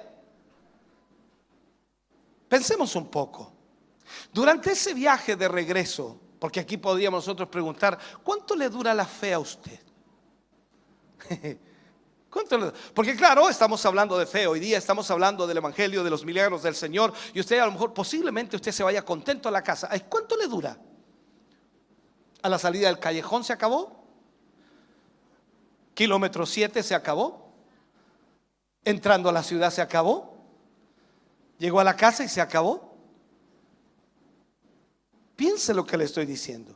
Pensemos un poco. Durante ese viaje de regreso, porque aquí podríamos nosotros preguntar: ¿cuánto le dura la fe a usted? Porque claro, estamos hablando de fe hoy día, estamos hablando del evangelio, de los milagros del Señor, y usted a lo mejor posiblemente usted se vaya contento a la casa. ¿Cuánto le dura? A la salida del callejón se acabó. Kilómetro 7 se acabó. Entrando a la ciudad se acabó. Llegó a la casa y se acabó. Piense lo que le estoy diciendo.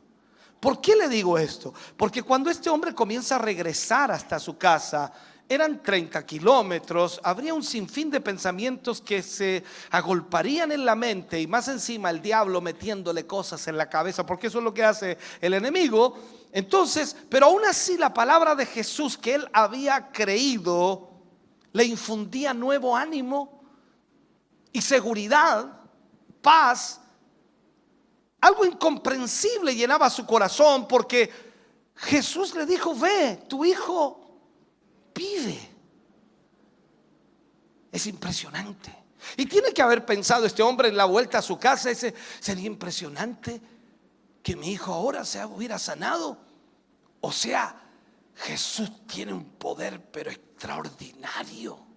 ¿Por qué le digo esto? Porque cuando este hombre comienza a regresar hasta su casa, eran 30 kilómetros, habría un sinfín de pensamientos que se agolparían en la mente, y más encima el diablo metiéndole cosas en la cabeza, porque eso es lo que hace el enemigo. Entonces, pero aún así la palabra de Jesús que él había creído le infundía nuevo ánimo y seguridad, paz. Algo incomprensible llenaba su corazón, porque Jesús le dijo: ve, tu hijo vive. Es impresionante. Y tiene que haber pensado este hombre en la vuelta a su casa: sería impresionante que mi hijo ahora se hubiera sanado. O sea, Jesús tiene un poder pero extraordinario.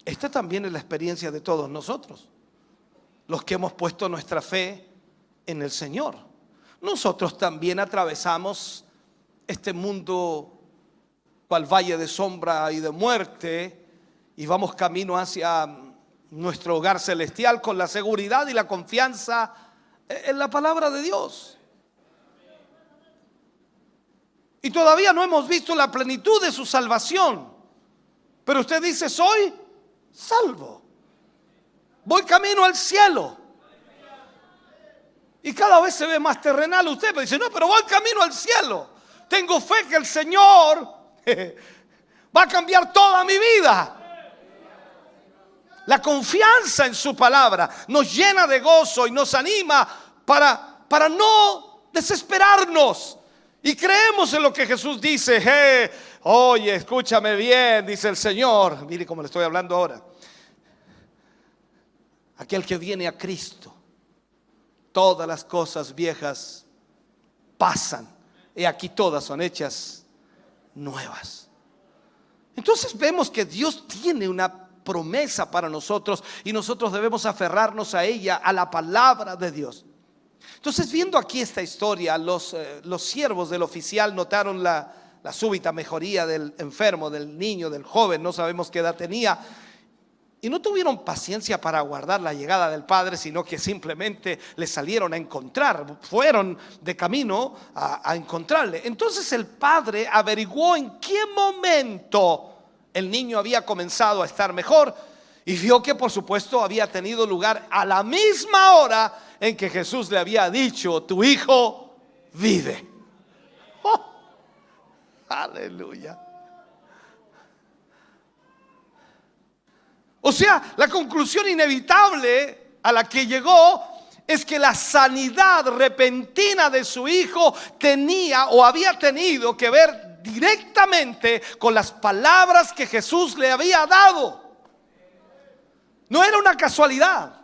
Esta también es la experiencia de todos nosotros, los que hemos puesto nuestra fe en el Señor. Nosotros también atravesamos este mundo cual valle de sombra y de muerte, y vamos camino hacia nuestro hogar celestial con la seguridad y la confianza en la palabra de Dios. Y todavía no hemos visto la plenitud de su salvación, pero usted dice: soy salvo, voy camino al cielo. Y cada vez se ve más terrenal usted, pero dice: no, pero voy camino al cielo. tengo fe que el Señor va a cambiar toda mi vida. La confianza en su palabra nos llena de gozo y nos anima para no desesperarnos. Y creemos en lo que Jesús dice. Oye, escúchame bien, dice el Señor. Mire cómo le estoy hablando ahora. Aquel que viene a Cristo, todas las cosas viejas pasan, y aquí todas son hechas nuevas. Entonces vemos que Dios tiene una promesa para nosotros y nosotros debemos aferrarnos a ella, a la palabra de Dios. Entonces, viendo aquí esta historia, los siervos del oficial notaron la súbita mejoría del enfermo, del niño, del joven, no sabemos qué edad tenía, y no tuvieron paciencia para aguardar la llegada del padre, sino que simplemente le salieron a encontrar, fueron de camino a encontrarle. Entonces el padre averiguó en qué momento el niño había comenzado a estar mejor y vio que por supuesto había tenido lugar a la misma hora en que Jesús le había dicho: tu hijo vive. ¡Oh! Aleluya. O sea, la conclusión inevitable a la que llegó es que la sanidad repentina de su hijo tenía o había tenido que ver directamente con las palabras que Jesús le había dado. No era una casualidad,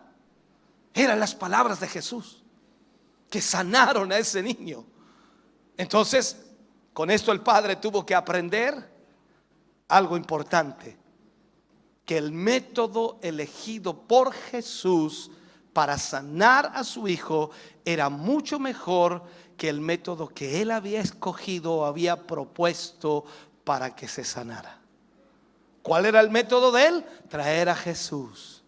eran las palabras de Jesús que sanaron a ese niño. Entonces, con esto el padre tuvo que aprender algo importante: que el método elegido por Jesús para sanar a su hijo era mucho mejor que el método que él había escogido o había propuesto para que se sanara. ¿Cuál era el método de él? Traer a Jesús.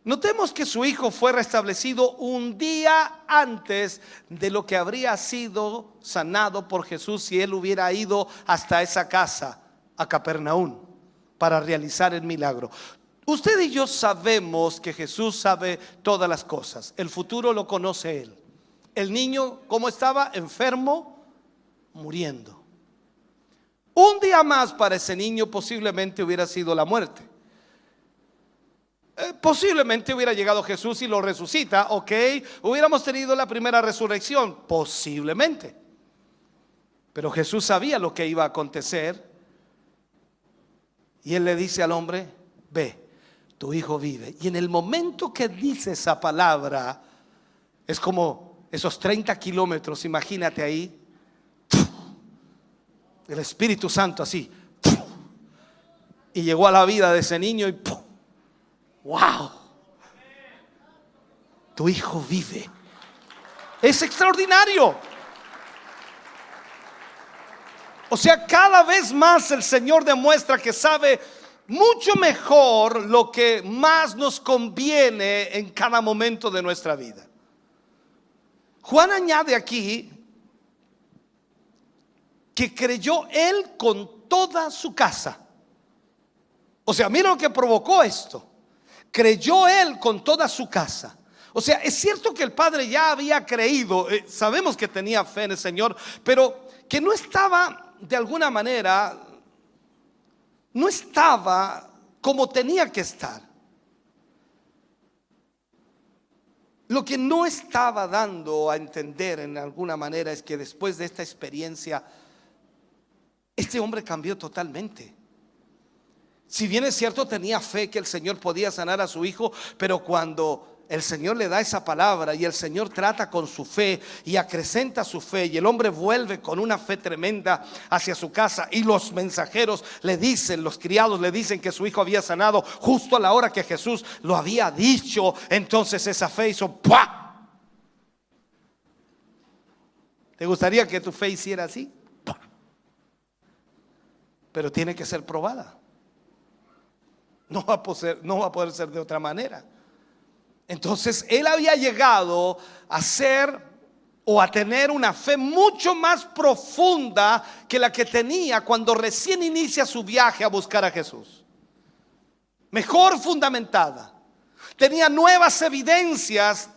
Notemos que su hijo fue restablecido un día antes de lo que habría sido sanado por Jesús si él hubiera ido hasta esa casa, a Capernaum, para realizar el milagro. Usted y yo sabemos que Jesús sabe todas las cosas. El futuro lo conoce él. El niño, ¿cómo estaba? Enfermo, muriendo. Un día más para ese niño posiblemente hubiera sido la muerte. Posiblemente hubiera llegado Jesús y lo resucita. Ok, hubiéramos tenido la primera resurrección. Posiblemente. Pero Jesús sabía lo que iba a acontecer. Y él le dice al hombre: ve, tu hijo vive. Y en el momento que dice esa palabra, es como esos 30 kilómetros, imagínate ahí, el Espíritu Santo así, y llegó a la vida de ese niño y ¡wow! Tu hijo vive. Es extraordinario. O sea, cada vez más el Señor demuestra que sabe mucho mejor lo que más nos conviene en cada momento de nuestra vida. Juan añade aquí que creyó él con toda su casa. O sea, mira lo que provocó esto. Creyó él con toda su casa. O sea, es cierto que el padre ya había creído, sabemos que tenía fe en el Señor, pero que no estaba de alguna manera, no estaba como tenía que estar. Lo que no estaba dando a entender en alguna manera es que después de esta experiencia, este hombre cambió totalmente. Si bien es cierto, tenía fe que el Señor podía sanar a su hijo, pero cuando el Señor le da esa palabra y el Señor trata con su fe y acrecenta su fe, y el hombre vuelve con una fe tremenda hacia su casa, y los mensajeros le dicen, los criados le dicen que su hijo había sanado justo a la hora que Jesús lo había dicho, entonces esa fe hizo ¡pua! ¿Te gustaría que tu fe hiciera así? ¡Pua! Pero tiene que ser probada. No va a poder ser de otra manera. Entonces él había llegado a ser o a tener una fe mucho más profunda que la que tenía cuando recién inicia su viaje a buscar a Jesús. Mejor fundamentada. Tenía nuevas evidencias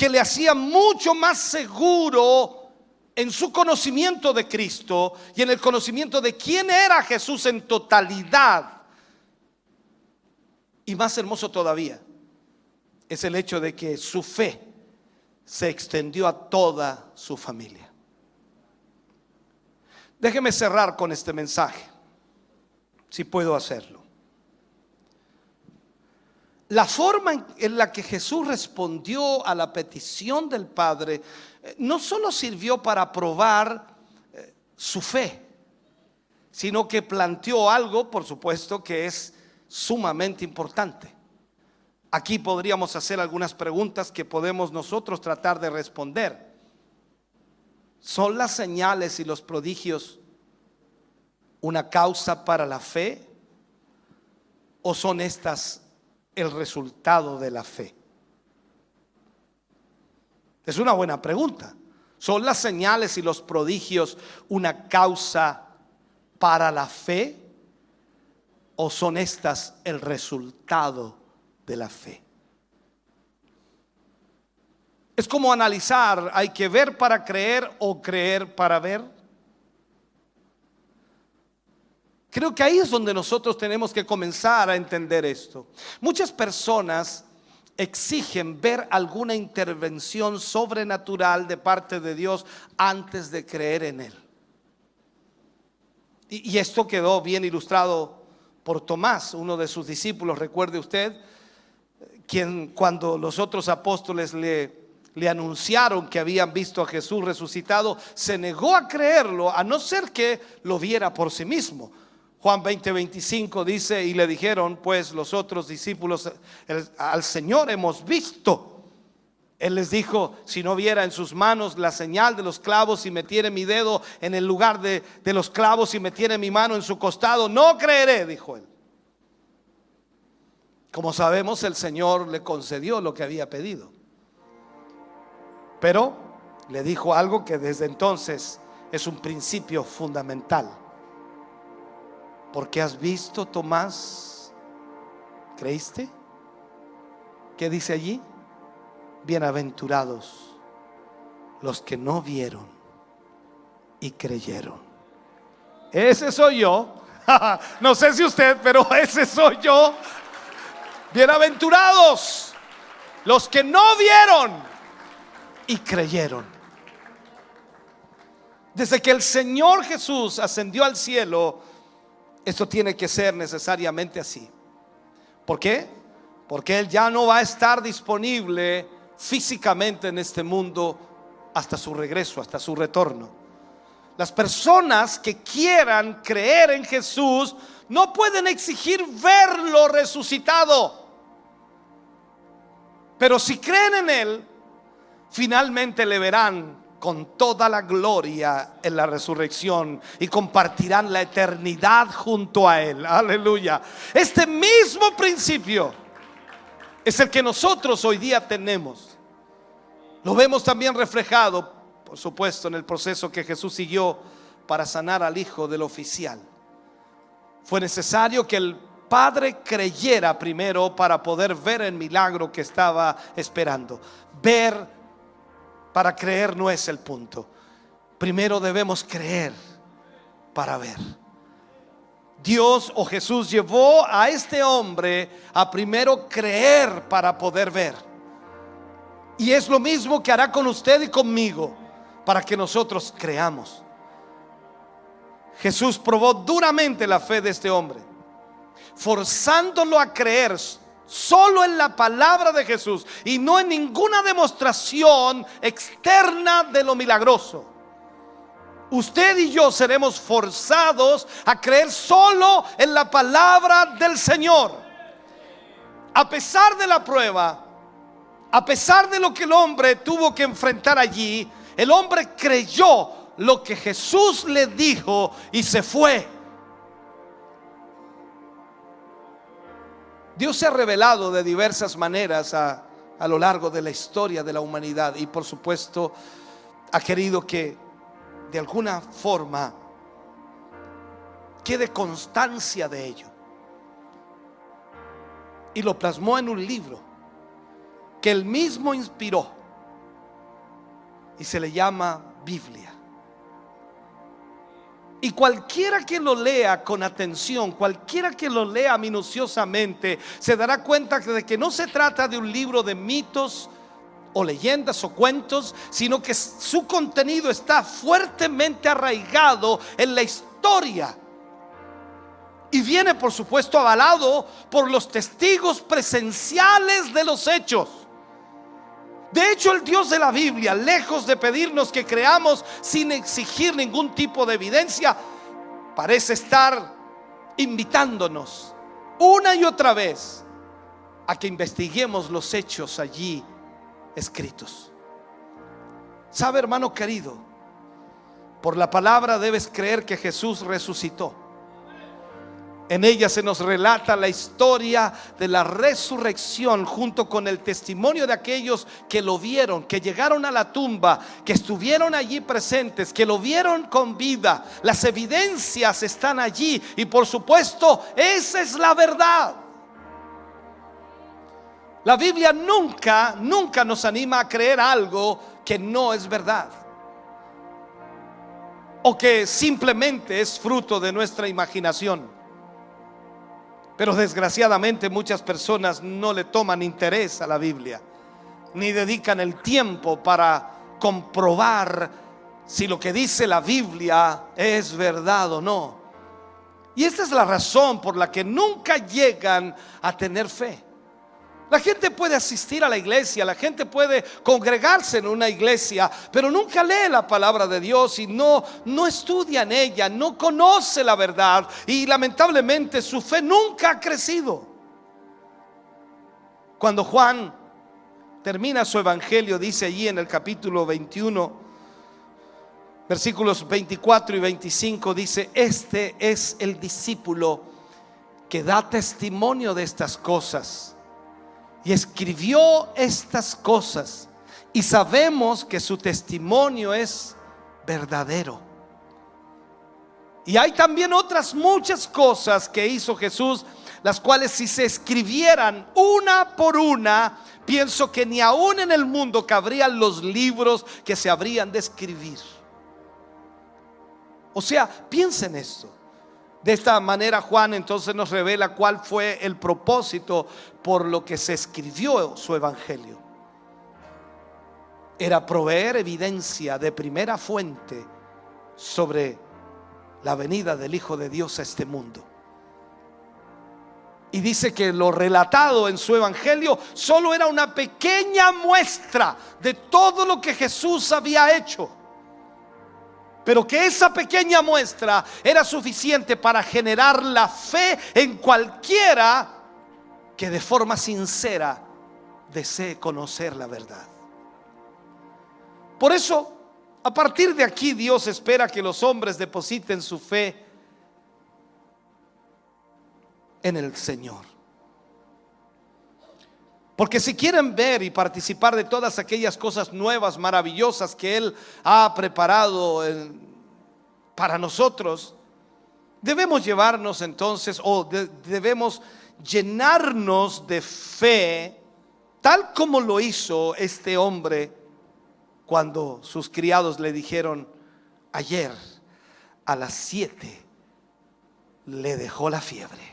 que le hacía mucho más seguro en su conocimiento de Cristo y en el conocimiento de quién era Jesús en totalidad. Y más hermoso todavía es el hecho de que su fe se extendió a toda su familia. Déjeme cerrar con este mensaje, si puedo hacerlo. La forma en la que Jesús respondió a la petición del Padre no solo sirvió para probar su fe, sino que planteó algo, por supuesto, que es sumamente importante. Aquí podríamos hacer algunas preguntas que podemos nosotros tratar de responder. ¿Son las señales y los prodigios una causa para la fe? ¿O son estas el resultado de la fe? Es una buena pregunta. ¿Son las señales y los prodigios una causa para la fe? ¿O son estas el resultado de la fe? Es como analizar, ¿hay que ver para creer o creer para ver? Creo que ahí es donde nosotros tenemos que comenzar a entender esto. Muchas personas exigen ver alguna intervención sobrenatural de parte de Dios antes de creer en Él. Y esto quedó bien ilustrado por Tomás, uno de sus discípulos, recuerde usted, quien cuando los otros apóstoles le anunciaron que habían visto a Jesús resucitado, se negó a creerlo, a no ser que lo viera por sí mismo. Juan 20:25 dice: y le dijeron pues los otros discípulos, al Señor hemos visto. Él les dijo: si no viera en sus manos la señal de los clavos y metiere mi dedo en el lugar de los clavos y metiere mi mano en su costado, no creeré, dijo él. Como sabemos, el Señor le concedió lo que había pedido, pero le dijo algo que desde entonces es un principio fundamental. Porque has visto, Tomás, ¿creíste? ¿Qué dice allí? Bienaventurados los que no vieron y creyeron. Ese soy yo. No sé si usted, pero ese soy yo. Bienaventurados los que no vieron y creyeron. Desde que el Señor Jesús ascendió al cielo, esto tiene que ser necesariamente así. ¿Por qué? Porque Él ya no va a estar disponible físicamente en este mundo hasta su regreso, hasta su retorno. Las personas que quieran creer en Jesús no pueden exigir verlo resucitado, pero si creen en Él, finalmente le verán con toda la gloria en la resurrección y compartirán la eternidad junto a Él. Aleluya. Este mismo principio es el que nosotros hoy día tenemos. Lo vemos también reflejado, por supuesto, en el proceso que Jesús siguió para sanar al hijo del oficial. Fue necesario que el Padre creyera primero para poder ver el milagro que estaba esperando. Ver para creer no es el punto. Primero debemos creer para ver. Dios o Jesús llevó a este hombre a primero creer para poder ver. Y es lo mismo que hará con usted y conmigo, para que nosotros creamos. Jesús probó duramente la fe de este hombre, forzándolo a creer solo en la palabra de Jesús y no en ninguna demostración externa de lo milagroso. Usted y yo seremos forzados a creer solo en la palabra del Señor. A pesar de la prueba, a pesar de lo que el hombre tuvo que enfrentar allí, el hombre creyó lo que Jesús le dijo y se fue. Dios se ha revelado de diversas maneras a lo largo de la historia de la humanidad, y por supuesto ha querido que de alguna forma quede constancia de ello, y lo plasmó en un libro que él mismo inspiró y se le llama Biblia. Y cualquiera que lo lea con atención, cualquiera que lo lea minuciosamente, se dará cuenta de que no se trata de un libro de mitos o leyendas o cuentos, sino que su contenido está fuertemente arraigado en la historia. Y viene, por supuesto, avalado por los testigos presenciales de los hechos. De hecho, el Dios de la Biblia, lejos de pedirnos que creamos sin exigir ningún tipo de evidencia, parece estar invitándonos una y otra vez a que investiguemos los hechos allí escritos. ¿Sabe, hermano querido? Por la palabra debes creer que Jesús resucitó. En ella se nos relata la historia de la resurrección junto con el testimonio de aquellos que lo vieron, que llegaron a la tumba, que estuvieron allí presentes, que lo vieron con vida. Las evidencias están allí y por supuesto esa es la verdad. La Biblia nunca nos anima a creer algo que no es verdad o que simplemente es fruto de nuestra imaginación. Pero desgraciadamente muchas personas no le toman interés a la Biblia, ni dedican el tiempo para comprobar si lo que dice la Biblia es verdad o no. Y esta es la razón por la que nunca llegan a tener fe. La gente puede asistir a la iglesia, la gente puede congregarse en una iglesia, pero nunca lee la palabra de Dios y no estudia en ella, no conoce la verdad y lamentablemente su fe nunca ha crecido. Cuando Juan termina su evangelio, dice allí en el capítulo 21, versículos 24 y 25, dice: este es el discípulo que da testimonio de estas cosas y escribió estas cosas, y sabemos que su testimonio es verdadero. Y hay también otras muchas cosas que hizo Jesús, las cuales si se escribieran una por una, pienso que ni aún en el mundo cabrían los libros que se habrían de escribir. O sea, piensen esto. De esta manera Juan entonces nos revela cuál fue el propósito por lo que se escribió su evangelio. Era proveer evidencia de primera fuente sobre la venida del Hijo de Dios a este mundo. Y dice que lo relatado en su evangelio solo era una pequeña muestra de todo lo que Jesús había hecho, pero que esa pequeña muestra era suficiente para generar la fe en cualquiera que de forma sincera desee conocer la verdad. Por eso, a partir de aquí, Dios espera que los hombres depositen su fe en el Señor. Porque si quieren ver y participar de todas aquellas cosas nuevas, maravillosas que Él ha preparado para nosotros, debemos llevarnos entonces, debemos llenarnos de fe, tal como lo hizo este hombre cuando sus criados le dijeron: ayer a las 7 le dejó la fiebre.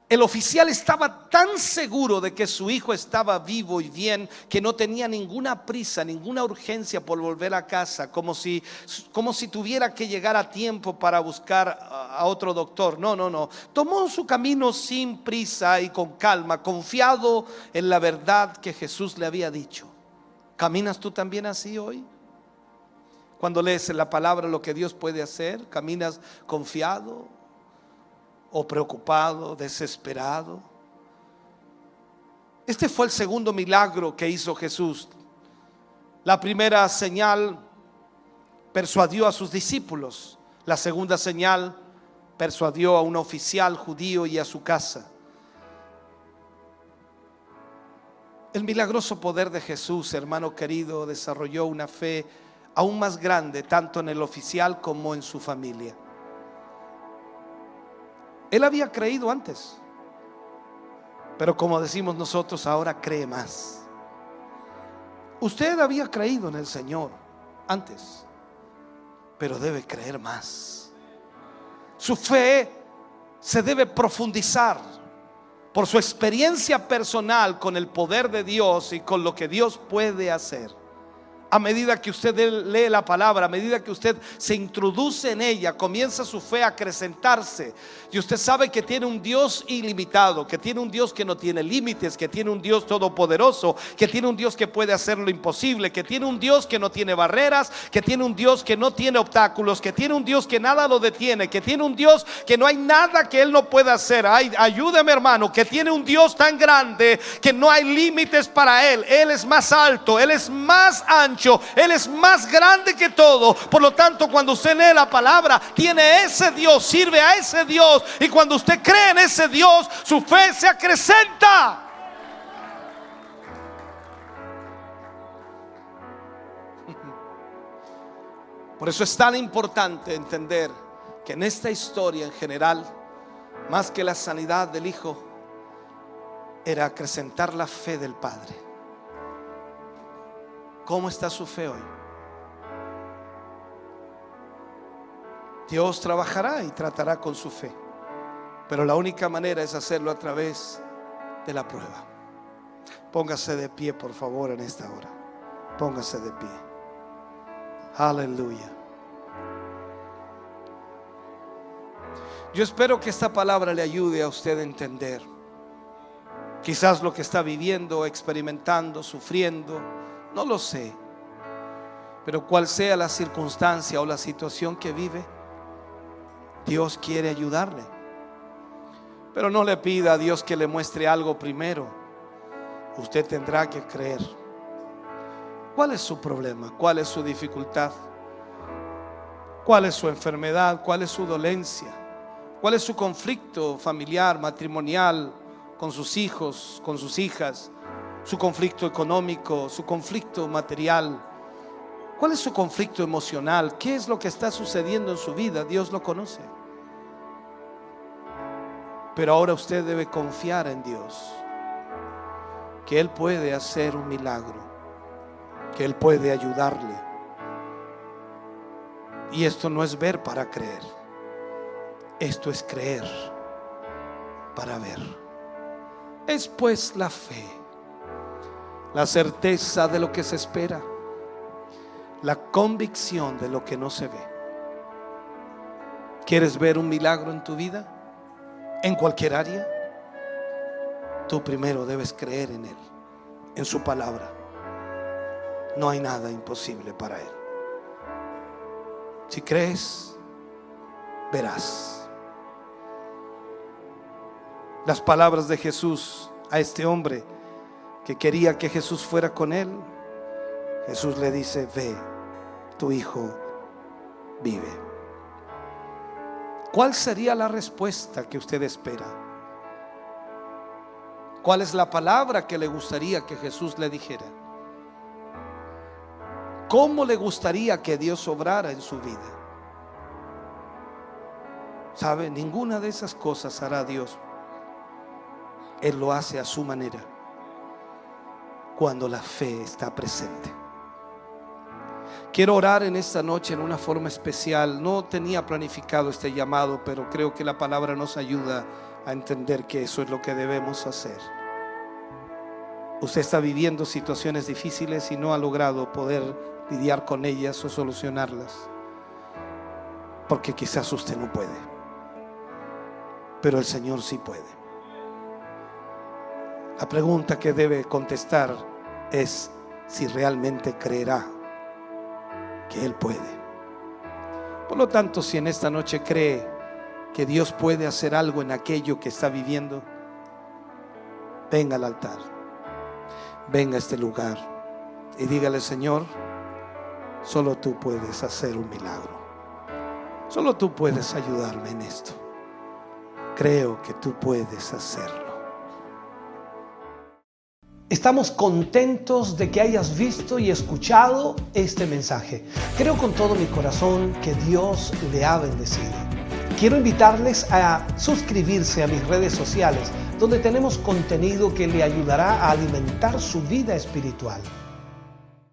El oficial estaba tan seguro de que su hijo estaba vivo y bien, que no tenía ninguna prisa, ninguna urgencia por volver a casa, como si tuviera que llegar a tiempo para buscar a otro doctor. No. Tomó su camino sin prisa y con calma, confiado en la verdad que Jesús le había dicho. ¿Caminas tú también así hoy? Cuando lees en la palabra lo que Dios puede hacer, ¿caminas confiado o preocupado, desesperado? Este fue el segundo milagro que hizo Jesús. La primera señal persuadió a sus discípulos. La segunda señal persuadió a un oficial judío y a su casa. El milagroso poder de Jesús, hermano querido, desarrolló una fe aún más grande, tanto en el oficial como en su familia. Él había creído antes, pero como decimos nosotros, ahora cree más. Usted había creído en el Señor antes, pero debe creer más. Su fe se debe profundizar por su experiencia personal con el poder de Dios y con lo que Dios puede hacer. A medida que usted lee la palabra, a medida que usted se introduce en ella, comienza su fe a acrecentarse. Y usted sabe que tiene un Dios ilimitado, que tiene un Dios que no tiene límites, que tiene un Dios todopoderoso, que tiene un Dios que puede hacer lo imposible, que tiene un Dios que no tiene barreras, que tiene un Dios que no tiene obstáculos, que tiene un Dios que nada lo detiene, que tiene un Dios que no hay nada que Él no pueda hacer. Ay, ayúdame, hermano, que tiene un Dios tan grande que no hay límites para Él. Él es más alto, Él es más ancho, Él es más grande que todo. Por lo tanto, cuando usted lee la palabra, tiene ese Dios, sirve a ese Dios, y cuando usted cree en ese Dios, su fe se acrecenta. Por eso es tan importante entender que en esta historia en general, más que la sanidad del hijo, era acrecentar la fe del padre. ¿Cómo está su fe hoy? Dios trabajará y tratará con su fe, pero la única manera es hacerlo a través de la prueba. Póngase de pie, por favor, en esta hora. Póngase de pie. Aleluya. Yo espero que esta palabra le ayude a usted a entender quizás lo que está viviendo, experimentando, sufriendo. No lo sé, pero cual sea la circunstancia o la situación que vive, Dios quiere ayudarle. Pero no le pida a Dios que le muestre algo primero. Usted tendrá que creer. ¿Cuál es su problema? ¿Cuál es su dificultad? ¿Cuál es su enfermedad? ¿Cuál es su dolencia? ¿Cuál es su conflicto familiar, matrimonial, con sus hijos, con sus hijas? Su conflicto económico, su conflicto material. ¿Cuál es su conflicto emocional? ¿Qué es lo que está sucediendo en su vida? Dios lo conoce. Pero ahora usted debe confiar en Dios, que Él puede hacer un milagro, que Él puede ayudarle. Y esto no es ver para creer, esto es creer para ver. Es pues la fe, la certeza de lo que se espera, la convicción de lo que no se ve. ¿Quieres ver un milagro en tu vida? En cualquier área. Tú primero debes creer en Él, en su palabra. No hay nada imposible para Él. Si crees, verás. Las palabras de Jesús a este hombre que quería que Jesús fuera con él, Jesús le dice: ve, tu hijo vive. ¿Cuál sería la respuesta que usted espera? ¿Cuál es la palabra que le gustaría que Jesús le dijera? ¿Cómo le gustaría que Dios obrara en su vida? ¿Sabe? Ninguna de esas cosas hará Dios. Él lo hace a su manera, cuando la fe está presente. Quiero orar en esta noche en una forma especial. No tenía planificado este llamado, pero creo que la palabra nos ayuda a entender que eso es lo que debemos hacer. Usted está viviendo situaciones difíciles y no ha logrado poder lidiar con ellas o solucionarlas, porque quizás usted no puede, pero el Señor sí puede. La pregunta que debe contestar es si realmente creerá que Él puede. Por lo tanto, si en esta noche cree que Dios puede hacer algo en aquello que está viviendo, venga al altar, venga a este lugar y dígale: Señor, solo tú puedes hacer un milagro, solo tú puedes ayudarme en esto. Creo que tú puedes hacerlo. Estamos contentos de que hayas visto y escuchado este mensaje. Creo con todo mi corazón que Dios le ha bendecido. Quiero invitarles a suscribirse a mis redes sociales, donde tenemos contenido que le ayudará a alimentar su vida espiritual.